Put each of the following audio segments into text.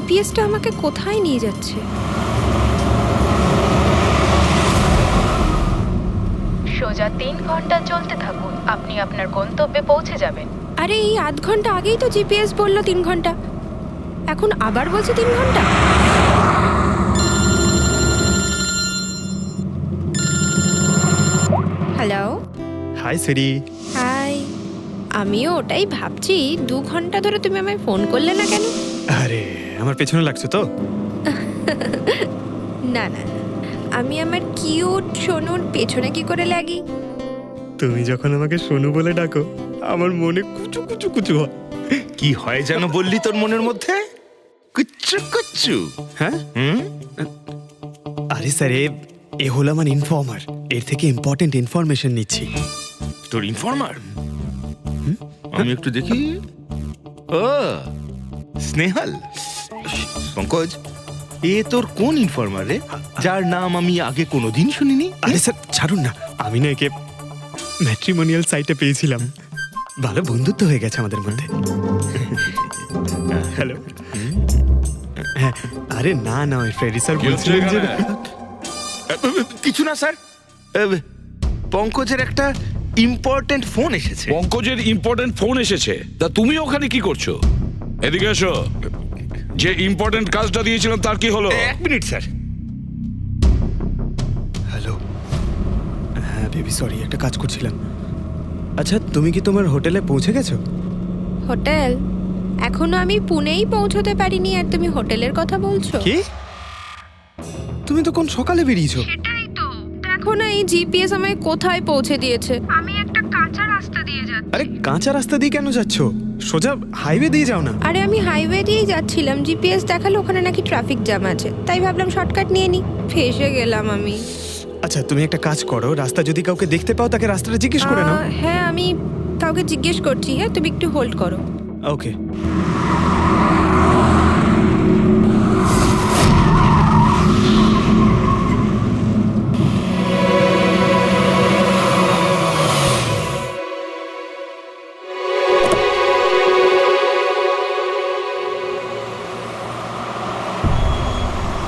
জিপিএসটা আমাকে কোথায় নিয়ে যাচ্ছে? সোজা 3 ঘন্টা চলতে থাকুন, আপনি আপনার গন্তব্যে পৌঁছে যাবেন। আরে এই আধ ঘন্টা আগেই তো জিপিএস বললো 3 ঘন্টা, এখন আবার বলছে 3 ঘন্টা। হ্যালো। হাই সিরি। হাই। আমিও ওটাই ভাবছি, 2 ঘন্টা ধরে তুমি আমায় ফোন করলে না কেন? আরে আমার পেছনে লাগছো তো? না না, আমি আমার কিউট সোনুর পেছনে কি করে লাগি? তুমি যখন আমাকে সোনু বলে ডাকো আমার মনে কুচু কুচু কুচু হয়। কি হয় যেন বললি তোর মনের মধ্যে? কুচ্চু কুচ্চু। হ্যাঁ? হুম? আরে স্যার এ হলো আমার ইনফর্মার, এর থেকে ইম্পর্টেন্ট ইনফরমেশন নিচ্ছি। তোর ইনফর্মার? আমি একটু দেখি। ও স্নেহাল। পঙ্কজ, এ তোর কোন ইনফর্মার রে, যার নাম আমি আগে কোনোদিন শুনিনি? আরে স্যার ছাড়ুন না, আমি না একে ম্যাট্রিমোনিয়াল সাইটে পেয়েছিলাম, ভালো বন্ধুত্ব হয়ে গেছে আমাদের মধ্যে। হ্যালো। হ্যাঁ, আরে না না ওই ফ্রেডি স্যার বলছিলেন যে কিছু না স্যার, পঙ্কজের একটা ইম্পর্টেন্ট ফোন এসেছে। পঙ্কজের ইম্পর্টেন্ট ফোন এসেছে, তা তুমি ওখানে কি করছো? এদিকে এসো। যে ইম্পর্টেন্ট কাজটা দিয়েছিলাম তার কি হলো? 1 মিনিট স্যার। হ্যালো। হ্যাঁ বেবি সরি, একটা কাজ করছিলাম। আচ্ছা তুমি কি তোমার হোটেলে পৌঁছে গেছো? হোটেল? এখনো আমি পুনেই পৌঁছতে পারিনি আর তুমি হোটেলের কথা বলছো? কি? তুমি তো কোন সকালে বেরিয়েছো? সেটাই তো, দেখো না এই জিপিএস আমায় কোথায় পৌঁছে দিয়েছে। আমি একটা কাঁচা রাস্তা দিয়ে যাচ্ছি। আরে কাঁচা রাস্তা দিয়ে কেন যাচ্ছো? সোজা হাইওয়ে দিয়ে যাও না। আরে আমি হাইওয়ে দিয়েই যাচ্ছিলাম, জিপিএস দেখালো ওখানে নাকি ট্রাফিক জ্যাম আছে, তাই ভাবলাম শর্টকাট নিয়ে নি, ফেসে গেলাম আমি। আচ্ছা তুমি একটা কাজ করো, রাস্তা যদি কাউকে দেখতে পাও তাকে রাস্তাটা জিজ্ঞেস করে নাও। হ্যাঁ আমি কাউকে জিজ্ঞেস করছি, হ্যাঁ তুমি একটু হোল্ড করো। ওকে।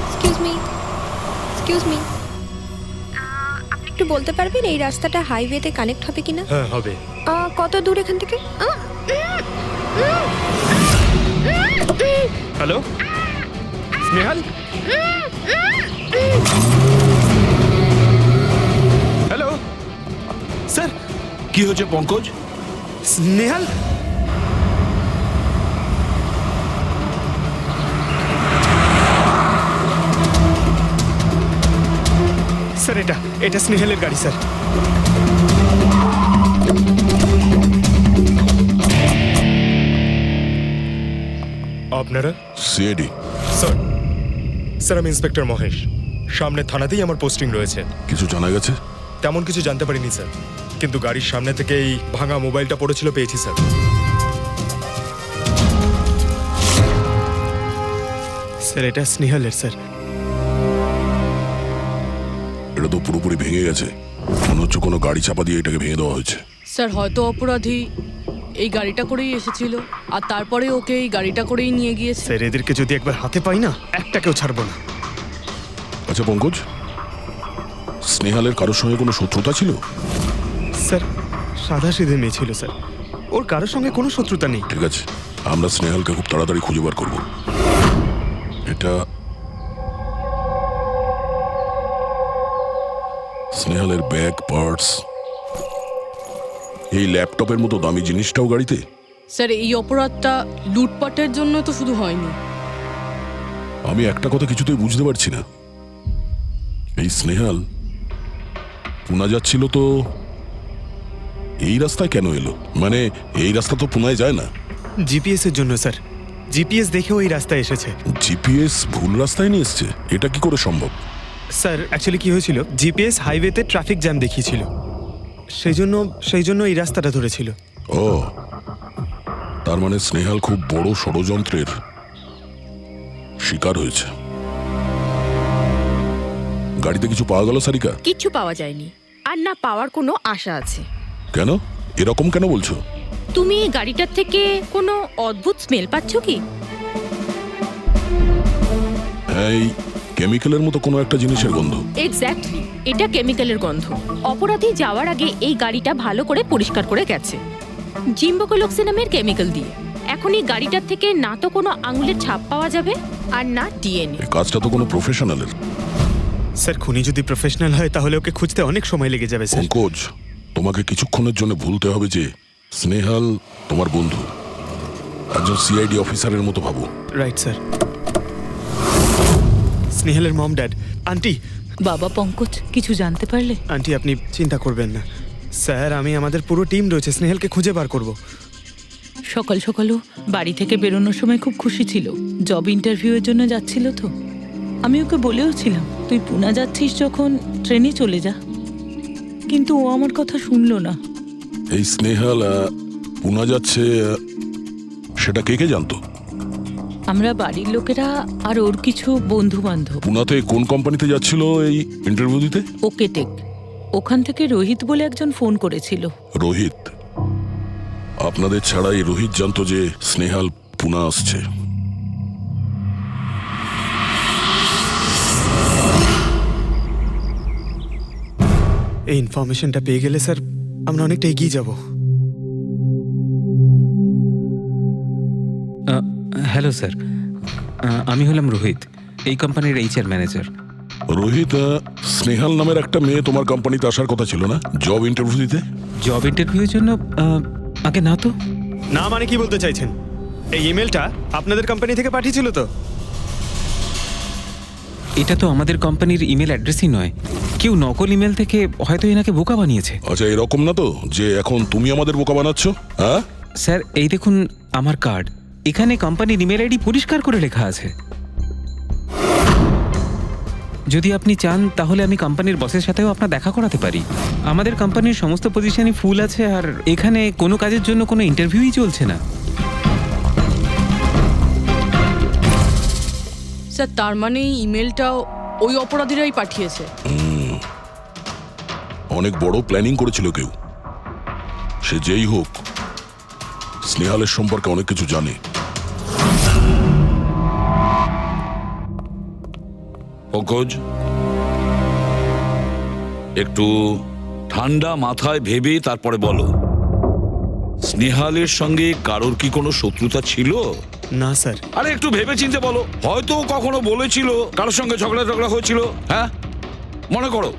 এক্সকিউজ মি, এক্সকিউজ মি, আপনি একটু বলতে পারবেন এই রাস্তাটা হাইওয়েতে কানেক্ট হবে কিনা? হ্যাঁ হবে। কত দূর এখান থেকে? হ্যালো স্নেহাল। Hello sir. কি হয়েছে পঙ্কজ? স্নেহাল স্যার, এটা স্নেহালের গাড়ি স্যার। আপনারা? সিআইডি। স্যার, স্যার আমি ইন্সপেক্টর মহেশ, সামনে থানাতেই আমার পোস্টিং রয়েছে। কিছু জানা গেছে? তেমন কিছু জানতে পারিনি স্যার, কিন্তু গাড়ির সামনে থেকে এই ভাঙা মোবাইলটা পড়েছিল, পেয়েছি স্যার। স্যার এটা স্নেহালের স্যার। এটা তো পুরোপুরি ভেঙে গেছে, মনে হচ্ছে কোনো গাড়ি চাপা দিয়ে এটাকে ভেঙে দেওয়া হয়েছে। স্যার হয়তো অপরাধী এই গাড়িটা করেই এসেছিল আর তারপরে ওকে এই গাড়িটা করেই নিয়ে গিয়েছে। স্যার এদেরকে যদি একবার হাতে পাই না, একটাকেও ছাড়বো না। আচ্ছা পঙ্কজ, স্নেহালের কারোর সঙ্গে কোনো শত্রুতা ছিল? স্যার সাদা সিধে মেয়ে ছিল স্যার, ওর কারোর সঙ্গে কোনো শত্রুতা নেই। ঠিক আছে, আমরা স্নেহালকে খুব তাড়াতাড়ি খুঁজে বার করবো। এটা স্নেহালের ব্যাগ, পার্টস, এই ল্যাপটপের মতো দামি জিনিসটাও গাড়িতে? স্যার এই অপরাধটা লুটপাটের জন্য তো শুধু হয়নি। আমি একটা কথা কিছুতেই বুঝতে পারছি না, এই স্নেহাল পুনা যাচ্ছিল তো এই রাস্তায় কেন এলো? মানে এই রাস্তা তো পুনায় যায় না। জিপিএস এর জন্য স্যার, জিপিএস দেখে ওই রাস্তায় এসেছে। জিপিএস ভুল রাস্তায় নিয়ে এসছে, এটা কি করে সম্ভব? স্যার অ্যাকচুয়ালি কি হয়েছিল, জিপিএস হাইওয়েতে ট্রাফিক জ্যাম দেখিয়েছিল, সেই জন্য এই রাস্তাটা ধরেছিল। ও, তার মানে স্নেহাল খুব বড় ষড়যন্ত্রের শিকার হয়েছে। গাড়িতে কিছু পাওয়া গেল সারিকা? কিচ্ছু পাওয়া যায়নি, আর না পাওয়ার কোনো আশা আছে। কেন এরকম কেন বলছো? তুমি এই গাড়িটার থেকে কোনো অদ্ভুত স্মেল পাচ্ছ কি? এই কেমিক্যালের মতো কোনো একটা জিনিসের গন্ধ। এক্স্যাক্টলি, এটা কেমিক্যালের গন্ধ। অপরাধী যাওয়ার আগে এই গাড়িটা ভালো করে পরিষ্কার করে গেছে জিম্বোকোলক্সি নামের কেমিক্যাল দিয়ে। এখন এই গাড়িটার থেকে না তো কোনো আঙুলের ছাপ পাওয়া যাবে আর না ডিএনএ। এই কাজটা তো কোনো প্রফেশনালের। স্যার খুনি যদি প্রফেশনাল হয় তাহলে ওকে খুঁজতে অনেক সময় লেগে যাবে স্যার। পঙ্কজ, তোমাকে কিছুক্ষণের জন্য ভুলতে হবে যে স্নেহাল তোমার বন্ধু, একজন সিআইডি অফিসারের মতো ভাবো। Right sir. স্নেহালের মম ড্যাড, আন্টি। বাবা পঙ্কজ, কিছু জানতে পারলে? আন্টি আপনি চিন্তা করবেন না স্যার, আমাদের পুরো টিম রয়েছে, স্নেহালকে খুঁজে বার করব। সকাল সকালও বাড়ি থেকে বেরোনোর সময় খুব খুশি ছিল, জব ইন্টারভিউয়ের জন্য যাচ্ছিল তো। আমি ওকে বলেও ছিলাম তুই পুনা যাচ্ছিস যখন ট্রেনে চলে যা, কিন্তু ও আমার কথা শুনলো না। এই স্নেহাল পুনা যাচ্ছে, সেটা কে কে জানতো? আমরা বাড়ির লোকেরা আর ওর কিছু বন্ধু বান্ধব। পুনাতে কোন কোম্পানিতে যাচ্ছিল এই ইন্টারভিউ দিতে? Okay take. ওখান থেকে রোহিত বলে একজন ফোন করেছিল। রোহিত? আপনাদের ছাড়াই রোহিত জানতো যে স্নেহাল পুনা আসছে। এই ইনফরমেশনটা পেয়ে গেলে স্যার আমরা অনেকটা এগিয়ে যাব। হ্যালো স্যার, আমি হলাম রোহিত, এই কোম্পানির এইচআর ম্যানেজার। রোহিত, স্নেহাল নামের একটা মেয়ে তোমার কোম্পানিতে আসার কথা ছিল না জব ইন্টারভিউ দিতে? জব ইন্টারভিউয়ের জন্য? আগে না তো। না মানে কি বলতে চাইছেন? এই ইমেলটা আপনাদের কোম্পানি থেকে পাঠিয়েছিল তো? এটা তো আমাদের কোম্পানির ইমেল অ্যাড্রেসই নয়, কেউ নকল ইমেল থেকে হয়তো এনাকে বোকা বানিয়েছে। আচ্ছা, এরকম না তো যে এখন তুমি আমাদের বোকা বানাচ্ছ? হ্যাঁ স্যার, এই দেখুন আমার কার্ড, এখানে কোম্পানির ইমেল আইডি পরিষ্কার করে লেখা আছে। যদি আপনি চান তাহলে আমি কোম্পানির বসের সাথেও আপনার দেখা করাতে পারি। আমাদের কোম্পানির সমস্ত পজিশনই ফুল আছে, আর এখানে কোনো কাজের জন্য কোনো ইন্টারভিউই চলছে না। স্যার, তার মানে এই ইমেলটাও ওই অপরাধীরাই পাঠিয়েছে। অনেক বড় প্ল্যানিং করেছিল কেউ। সে যেই হোক, স্নেহালের সম্পর্কে অনেক কিছু জানে। পঙ্কজ, একটু ঠান্ডা মাথায় ভেবে তারপরে বলো, স্নেহালের সঙ্গে কারোর কি কোনো শত্রুতা ছিল? না স্যার। আরে একটু ভেবে চিন্তে বলো, হয়তো কখনো বলেছিল কারোর সঙ্গে ঝগড়া হয়েছিল। হ্যাঁ, মনে করো।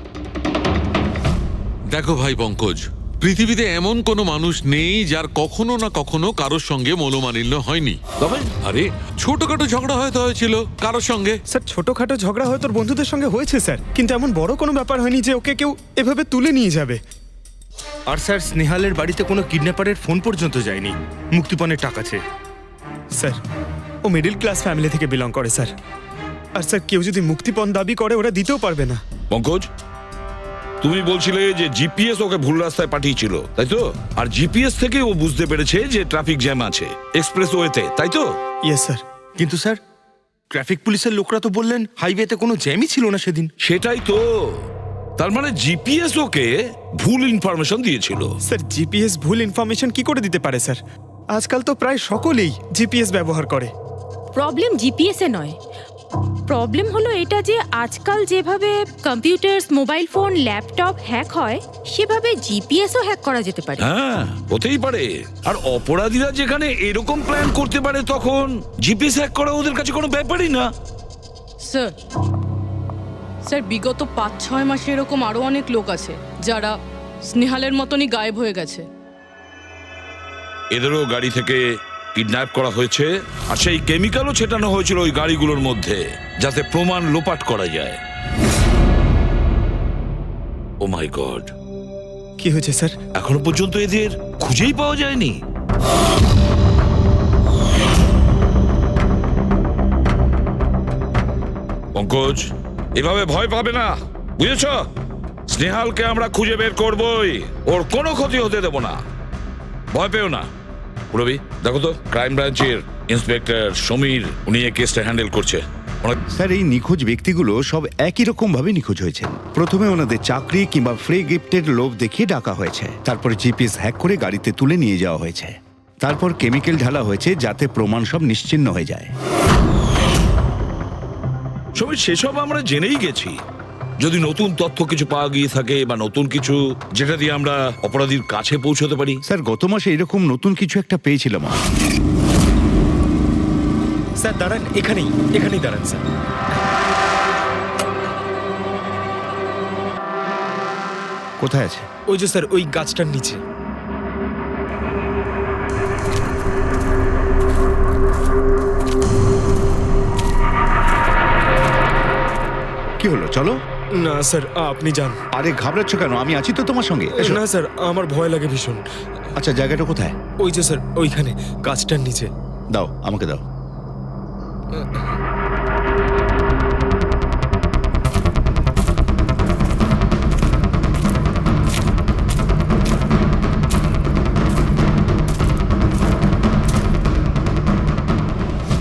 দেখো ভাই পঙ্কজ, পৃথিবীতে এমন কোনো মানুষ নেই যার কখনো না কখনো কারোর সঙ্গে মনোমালিন্য হয়নি। তবে আরে ছোটখাটো ঝগড়া হয়তো হয়েছিল কারোর সঙ্গে। স্যার ছোটখাটো ঝগড়া হয়তো ওর বন্ধুদের সঙ্গে হয়েছে স্যার, কিন্তু এমন বড় কোনো ব্যাপার হয়নি যে ওকে কেউ এভাবে তুলে নিয়ে যাবে। আর স্যার স্নেহালের বাড়িতে কোনো কিডন্যাপারের ফোন পর্যন্ত যায়নি মুক্তিপণের টাকা চেয়ে। স্যার ও মিডল ক্লাস ফ্যামিলি থেকে বিলং করে স্যার, আর স্যার কেউ যদি মুক্তিপণ দাবি করে ওরা দিতেও পারবে না। পঙ্কজ, তুমি বলছিলে যে জিপিএস ওকে ভুল রাস্তায় পাঠিয়েছিল, তাই তো? আর জিপিএস থেকে ও বুঝতে পেরেছে যে ট্রাফিক জ্যাম আছে এক্সপ্রেসওয়েতে, তাই তো? Yes sir. কিন্তু স্যার ট্রাফিক পুলিশের লোকরা তো বললেন হাইওয়েতে কোনো জ্যামই ছিল না সেদিন। সেটাই তো, তার মানে জিপিএস ওকে ভুল ইনফরমেশন দিয়েছিল। স্যার জিপিএস ভুল ইনফরমেশন কি করে দিতে পারে স্যার? আজকাল তো প্রায় সকলেই জিপিএস ব্যবহার করে। প্রবলেম জিপিএস এ নয়, প্রবলেম হলো এটা যে আজকাল যেভাবে computer, mobile phone, laptop hack হয়, সেভাবে জিপিএসও হ্যাক করা যেতে পারে। হ্যাঁ, হতেই পারে। আর অপরাধীরা যেখানে এরকম প্ল্যান করতে পারে তখন জিপিএস হ্যাক করা ওদের কাছে কোনো ব্যাপারই না। স্যার, স্যার বিগত 5-6 মাসে এরকম আরো অনেক লোক আছে যারা স্নেহালের মতনই গায়েব হয়ে গেছে। এদেরও গাড়ি থেকে কিডন্যাপ করা হয়েছে, আর সেই কেমিক্যালও ছেটানো হয়েছিল ওই গাড়িগুলোর মধ্যে যাতে প্রমাণ লোপাট করা যায়। ও মাই গড, কি হয়েছে স্যার? এখনো পর্যন্ত এদের খুঁজেই পাওয়া যায়নি। পঙ্কজ, এভাবে ভয় পাবে না, বুঝেছ? স্নেহালকে আমরা খুঁজে বের করবই, ওর কোনো ক্ষতি হতে দেব না, ভয় পেও না। রবি, দেখো তো ক্রাইম ব্রাঞ্চের ইন্সপেক্টর সমীর, উনি এই কেসটা হ্যান্ডেল করছে। স্যার এই নিখোঁজ ব্যক্তিগুলো সব একই রকম ভাবে নিখোঁজ হয়েছে। প্রথমে ওনাদের চাকরি কিংবা ফ্রি গিফটের লোভ দেখিয়ে ডাকা হয়েছে, তারপরে জিপিএস হ্যাক করে গাড়িতে তুলে নিয়ে যাওয়া হয়েছে, তারপর কেমিক্যাল ঢালা হয়েছে যাতে প্রমাণ সব নিশ্চিহ্ন হয়ে যায়। সমীর, সেসব আমরা জেনেই গেছি। যদি নতুন তথ্য কিছু পাওয়া গিয়ে থাকে বা নতুন কিছু যেটা দিয়ে আমরা অপরাধীর কাছে পৌঁছতে পারি। স্যার গত মাসে এরকম নতুন কিছু একটা পেয়েছিলাম। স্যার দাঁড়ান, এখানেই দাঁড়ান স্যার। কোথায় আছে? ওই যে স্যার, ওই গাছটার নিচে। কি হলো, চলো। না স্যার, আপনি যান। আরে ঘাবড়াচ্ছ কেন? আমি আছি তো তোমার সঙ্গে, এসো। না স্যার, আমার ভয় লাগে ভীষণ। আচ্ছা, জায়গাটা কোথায়? ওই যে স্যার, ওইখানে গাছটার নিচে। দাও, আমাকে দাও।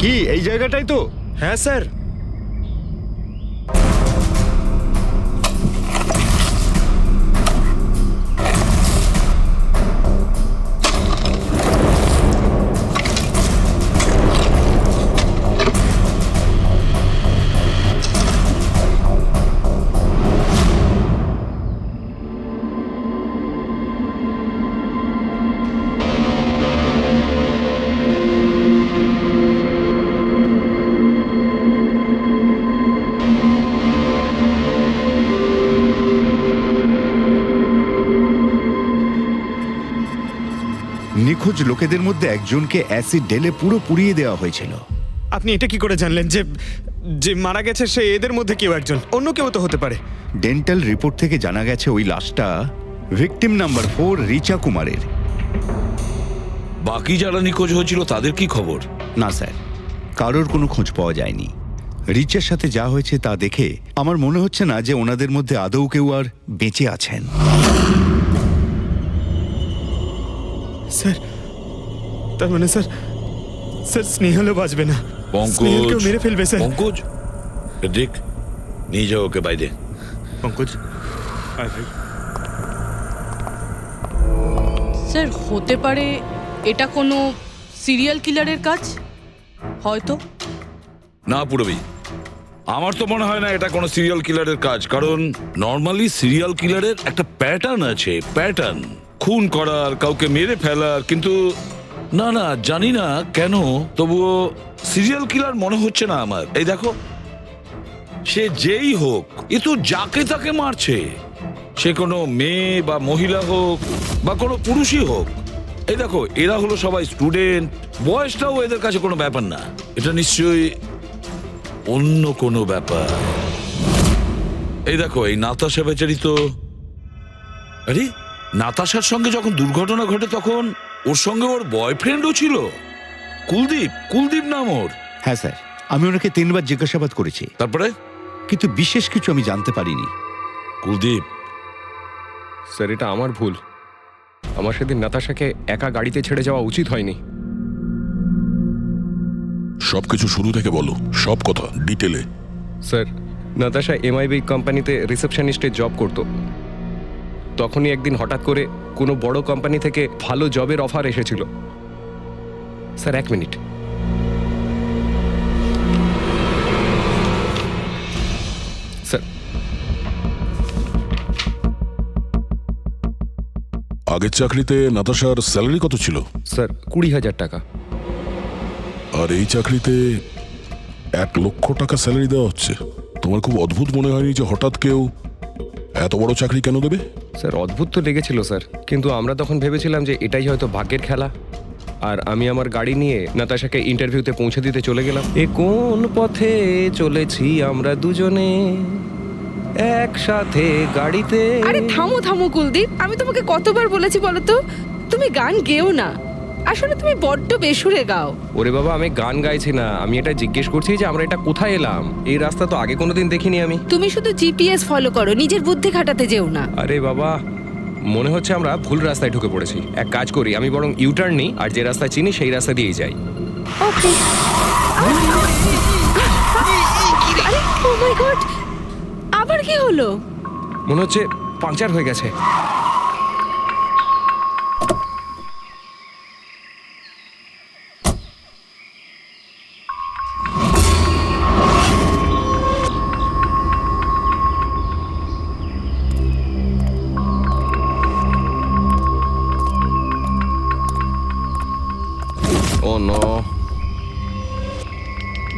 কি এই জায়গাটাই তো? হ্যাঁ স্যার। নিখোঁজ লোকেদের মধ্যে একজনকে অ্যাসিড ঢেলে পুরো পুড়িয়ে দেওয়া হয়েছিল। আপনি এটা কি করে জানলেন যে যে মারা গেছে সে এদের মধ্যে কেউ একজন? অন্য কেউ তো হতে পারে। ডেন্টাল রিপোর্ট থেকে জানা গেছে ওই লাশটা ভিকটিম নাম্বার 4 রিচা কুমারের। বাকি যারা নিখোঁজ হয়েছিল তাদের কি খবর? না স্যার, কারোর কোনো খোঁজ পাওয়া যায়নি। রিচার সাথে যা হয়েছে তা দেখে আমার মনে হচ্ছে না যে ওনাদের মধ্যে আদৌ কেউ আর বেঁচে আছেন। স্যার, তার মানে স্যার স্নেহালও বাঁচবে না। স্নেহালকেও মেরে ফেলবে স্যার। পঙ্কজ, দেখ, নিয়ে যাও ওকে বাইরে। পঙ্কজ, স্যার হতে পারে এটা কোনো সিরিয়াল কিলারের কাজ, হয়তো। না পুরবি, আমার তো মনে হয় না এটা কোনো সিরিয়াল কিলারের কাজ। কারণ নর্মালি সিরিয়াল কিলারের একটা প্যাটার্ন আছে, প্যাটার্ন খুন করার, কাউকে মেরে ফেলার। কিন্তু না না, জানি না কেন, তবুও সিরিয়াল কিলার মনে হচ্ছে না আমার। এই দেখো, সে যেই হোক, এ তো যাকে তাকে মারছে। সে কোনো মেয়ে বা মহিলা হোক বা কোনো পুরুষই হোক। এই দেখো, এরা হলো সবাই স্টুডেন্ট, বয়সটাও এদের কাছে কোনো ব্যাপার না। এটা নিশ্চয়ই অন্য কোনো ব্যাপার। এই দেখো, এই নাতাশা বেচারি তো, আরে নাতাশার সঙ্গে যখন দুর্ঘটনা ঘটে তখন ওর সঙ্গে ওর বয়ফ্রেন্ডও ছিল, কুলদীপ নাম ওর। হ্যাঁ স্যার, আমি ওনাকে 3 বার জিজ্ঞাসাবাদ করেছি, তারপরে কিন্তু বিশেষ কিছু আমি জানতে পারিনি। কুলদীপ স্যার, এটা আমার ভুল। আমার সেদিন নাতাশাকে একা গাড়িতে ছেড়ে যাওয়া উচিত হয়নি। সবকিছু শুরু থেকে বলো, সব কথা ডিটেলে। স্যার, নাতাশা এমআইবি কোম্পানিতে রিসেপশনিস্টের জব করত। তখনই একদিন হঠাৎ করে কোনো বড় কোম্পানি থেকে ভালো জবের অফার এসেছিল। Sir 1 minute. স্যার, আগের চাকরিতে নাতাশার স্যালারি কত ছিল? স্যার 20,000 টাকা। আর এই চাকরিতে 1 লক্ষ টাকা স্যালারি দেওয়া হচ্ছে। তোমার খুব অদ্ভুত মনে হয়নি যে হঠাৎ কেউ এত বড় চাকরি কেন দেবে? স্যার অদ্ভুত তো লেগেছিল স্যার, কিন্তু আমরা তখন ভেবেছিলাম যে এটাই হয়তো ভাগ্যের খেলা। আর আমি আমার গাড়ি নিয়ে নাতাশাকে ইন্টারভিউতে পৌঁছে দিতে চলে গেলাম। এ কোন পথে চলেছি আমরা দুজনে একসাথে গাড়িতে। আরে থামো থামো কুলদীপ, আমি তোমাকে কতবার বলেছি বলো তো, তুমি গান গেও না। আসলে তুমি বড্ড বেসুরে গাও। ওরে বাবা, আমি গান গাইছি না, আমি এটা জিজ্ঞেস করছি যে আমরা এটা কোথায় এলাম। এই রাস্তা তো আগে কোনোদিন দেখিনি আমি। তুমি শুধু জিপিএস ফলো করো, নিজের বুদ্ধি খাটাতে যেও না। আরে বাবা, মনে হচ্ছে আমরা ভুল রাস্তায় ঢুকে পড়েছি। এক কাজ করি, আমি বরং ইউটার্ন নিই, আর যে রাস্তা চিনি সেই রাস্তা দিয়েই যাই। ওকে। আরে ও মাই গড, আবার কি হলো? মনে হচ্ছে পাংচার হয়ে গেছে।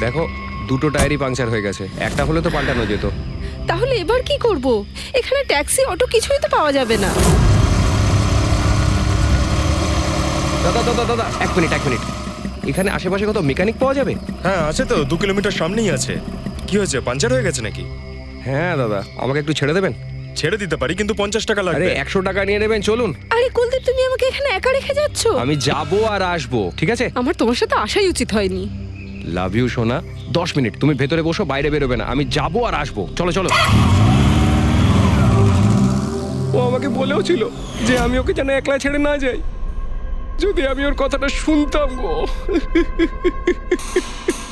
দেখো, দুটো টায়ারই পাংচার হয়ে গেছে, একটা হলে তো পাল্টানো যেত। তাহলে এবার কি করব? এখানে ট্যাক্সি, অটো কিছুই তো পাওয়া যাবে না। দাদা দাদা দাদা, এক মিনিট। এখানে আশেপাশে কত মেকানিক পাওয়া যাবে? হ্যাঁ আছে তো, 2 কিলোমিটার সামনেই আছে। কি হয়েছে, পাঞ্চার হয়ে গেছে নাকি? হ্যাঁ দাদা, আমাকে একটু ছেড়ে দেবেন? ছেড়ে দিতে পারি, কিন্তু 50 টাকা আরে লাগবে। 100 টাকা নিয়ে নেবেন, চলুন। আরে কুলদীপ, তুমি আমাকে এখানে একা রেখে যাচ্ছ? আমি যাবো আর আসবো, ঠিক আছে? আমার তোমার সাথে আসাই উচিত হয়নি। লাভ ইউ সোনা। 10 মিনিট তুমি ভেতরে বসো, বাইরে বেরোবে না, আমি যাবো আর আসবো। চলো চলো। ও আমাকে বলেও ছিল যে আমি ওকে যেন একলা ছেড়ে না যাই। যদি আমি ওর কথাটা শুনতাম গো।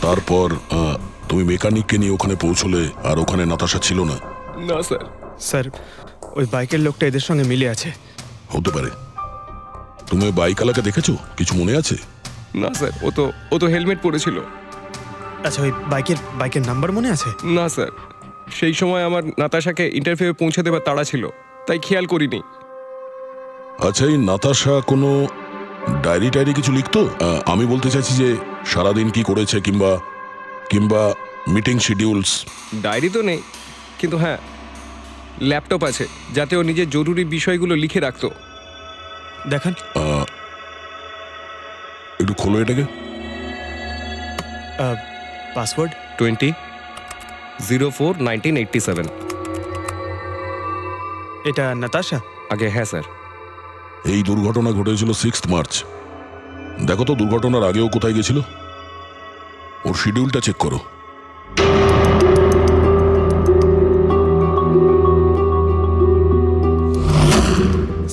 তারপর তুমি মেকানিককে নিয়ে ওখানে পৌঁছলে, আর ওখানে নাতাশা ছিল না? না স্যার। স্যার, ওই বাইকের লোকটা এদের সঙ্গে মিলে আছে। হতে পারে। তুমি ওই বাইকওয়ালাকে দেখেছো? কিছু মনে আছে? না স্যার, ও তো হেলমেট পরেছিল। আচ্ছা, ওই বাইকের নাম্বার মনে আছে? না স্যার, সেই সময় আমার নাতাশাকে ইন্টারভিউ পৌঁছে দেবার তাড়া ছিল, তাই খেয়াল করিনি। আচ্ছা, এই নাতাশা কোনো ডায়েরি কিছু লিখতো? আমি বলতে চাইছি যে সারাদিন কি করেছে, কিংবা মিটিং শিডিউলস। ডায়েরি তো নেই, কিন্তু হ্যাঁ ল্যাপটপ আছে, যাতে ও নিজের জরুরি বিষয়গুলো লিখে রাখতো। দেখান। একটু খোলো এটাকে। পাসওয়ার্ড 20/04/1987। এটা নাতাশা? আগে হ্যাঁ স্যার। এই দুর্ঘটনা ঘটেছিল 6 মার্চ। দেখো তো দুর্ঘটনার আগেও কোথায় গেছিল। ওর শিডিউলটা চেক করো।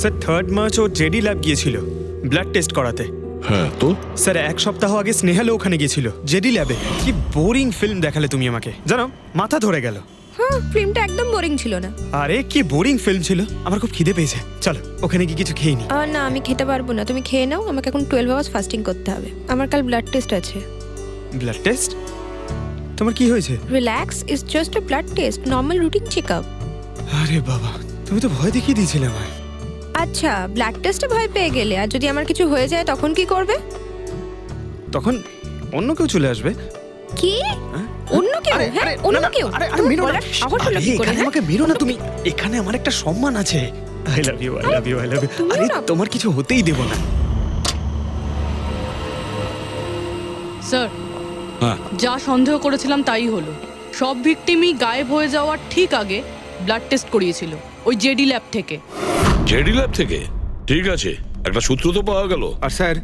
স্যার 3 মার্চ ও জেডি ল্যাব গিয়েছিল ব্লাড টেস্ট করাতে। হ্যাঁ তো? স্যার 1 সপ্তাহ আগে স্নেহালও ওখানে গিয়েছিল জেডি ল্যাবে। কি বোরিং ফিল্ম দেখালে তুমি আমাকে, জানো মাথা ধরে গেল। হ্যাঁ, ফিল্মটা একদম বোরিং ছিল না। আরে কি বোরিং ফিল্ম ছিল। আমার খুব খিদে পেয়েছে, চলো ওখানে কি কিছু খেয়ে নি। না, আমি খেতে পারবো না, তুমি খেয়ে নাও। আমাকে এখন 12 আওয়ার্স ফাস্টিং করতে হবে, আমার কাল ব্লাড টেস্ট আছে। Blood test? তোমার কি হয়েছে? Relax, it's just a blood test, normal routine checkup. আরে বাবা, তুমি তো ভয় দেখিয়ে দিয়েছিলে আমায়। আচ্ছা, ব্লাড টেস্টে ভয় পেয়ে গেলে, আর যদি আমার কিছু হয়ে যায় তখন কি করবে? তখন অন্য কেউ চলে আসবে। কি? অন্য কেউ? হ্যাঁ, অন্য কেউ? তুমি বলার সাহস হলো কি করে? আমাকে মেরো না তুমি, এখানে আমার একটা সম্মান আছে। I love you, I love you, I love you. আরে তোমার কিছু হতেই দেব না। স্যার, হ্যাঁ। যা সন্দেহ করেছিলাম তাই হলো। সব ভিকটিমই গায়েব হয়ে যাওয়ার ঠিক আগে ব্লাড টেস্ট করিয়েছিল ওই জেডি ল্যাব থেকে। জেডি ল্যাব থেকে? ঠিক আছে, একটা সূত্র তো পাওয়া গেল। আর স্যার,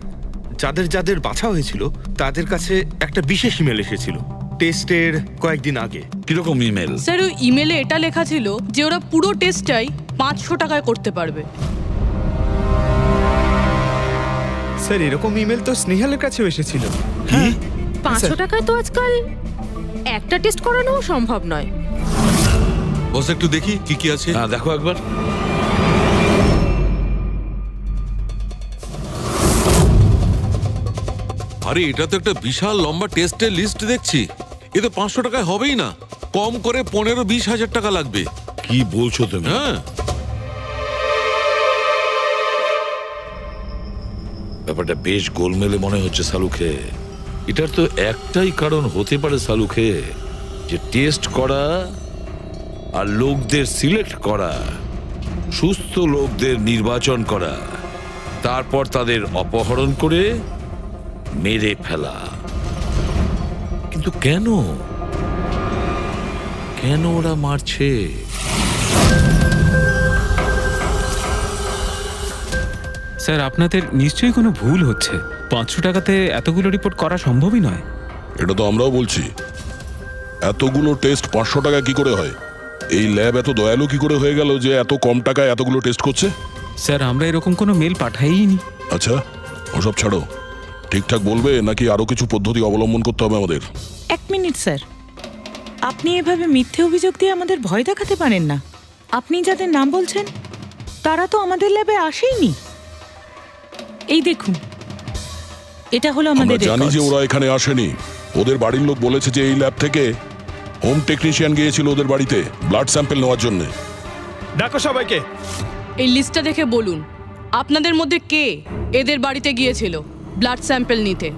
যাদের বাছা হয়েছিল তাদের কাছে একটা বিশেষ ইমেল এসেছিল টেস্টের কয়েকদিন আগে। কিরকম ইমেল? স্যার, ওই ইমেলে এটা লেখা ছিল যে ওরা পুরো টেস্টটাই 500 টাকায় করতে পারবে। স্যার, এরকম ইমেল তো স্নেহালের কাছেও এসেছিল। হ্যাঁ, 500 টাকায় তো আজকাল একটা টেস্ট করানো সম্ভব নয়। বস একটু দেখি কি কি আছে। হ্যাঁ, দেখো একবার। আরে এটা তো একটা বিশাল লম্বা টেস্টের লিস্ট দেখছি। এ তো 500 টাকায় হবেই না, কম করে 15-20 হাজার টাকা লাগবে। কি বলছো তুমি? হ্যাঁ, ব্যাপারটা বেশ গোলমেলে মনে হচ্ছে সালুখে। এটার তো একটাই কারণ হতে পারে সালুখে, যে টেস্ট করা আর লোকদের সিলেক্ট করা, সুস্থ লোকদের নির্বাচন করা, তারপর তাদের অপহরণ করে মেরে ফেলা। কিন্তু কেন ওরা মারছে? স্যার, আপনাদের নিশ্চয়ই কোনো ভুল হচ্ছে। 500 টাকাতে এতগুলো রিপোর্ট করা সম্ভবই নয়। এটা তো আমরাও বলছি। এতগুলো টেস্ট 500 টাকা কি করে হয়? এই ল্যাব এত দয়ালু কি করে হয়ে গেল যে এত কম টাকায় এতগুলো টেস্ট করছে? স্যার, আমরা এরকম কোনো মেল পাঠাইনি। আচ্ছা, ওসব ছাড়ো। ঠিকঠাক বলবে নাকি আরো কিছু পদ্ধতি অবলম্বন করতে হবে আমাদের? 1 মিনিট স্যার, আপনি এভাবে মিথ্যে অভিযোগ দিয়ে আমাদের ভয় দেখাতে পারেন না। আপনি যাদের নাম বলছেন তারা তো আমাদের ল্যাবে আসেইনি। এই দেখুন, এটা হলো আমরা আমাদের জানি যে রেকর্ডস। ওরা এখানে আসেনি। ওদের বাড়ির লোক বলেছে যে এই ল্যাব থেকে হোম টেকনিশিয়ান গিয়েছিল ওদের বাড়িতে ব্লাড স্যাম্পল নেওয়ার জন্য। ডাকো সবাইকে। এই লিস্টটা দেখে বলুন আপনাদের মধ্যে কে এদের বাড়িতে গিয়েছিল ব্লাড স্যাম্পল নিতে।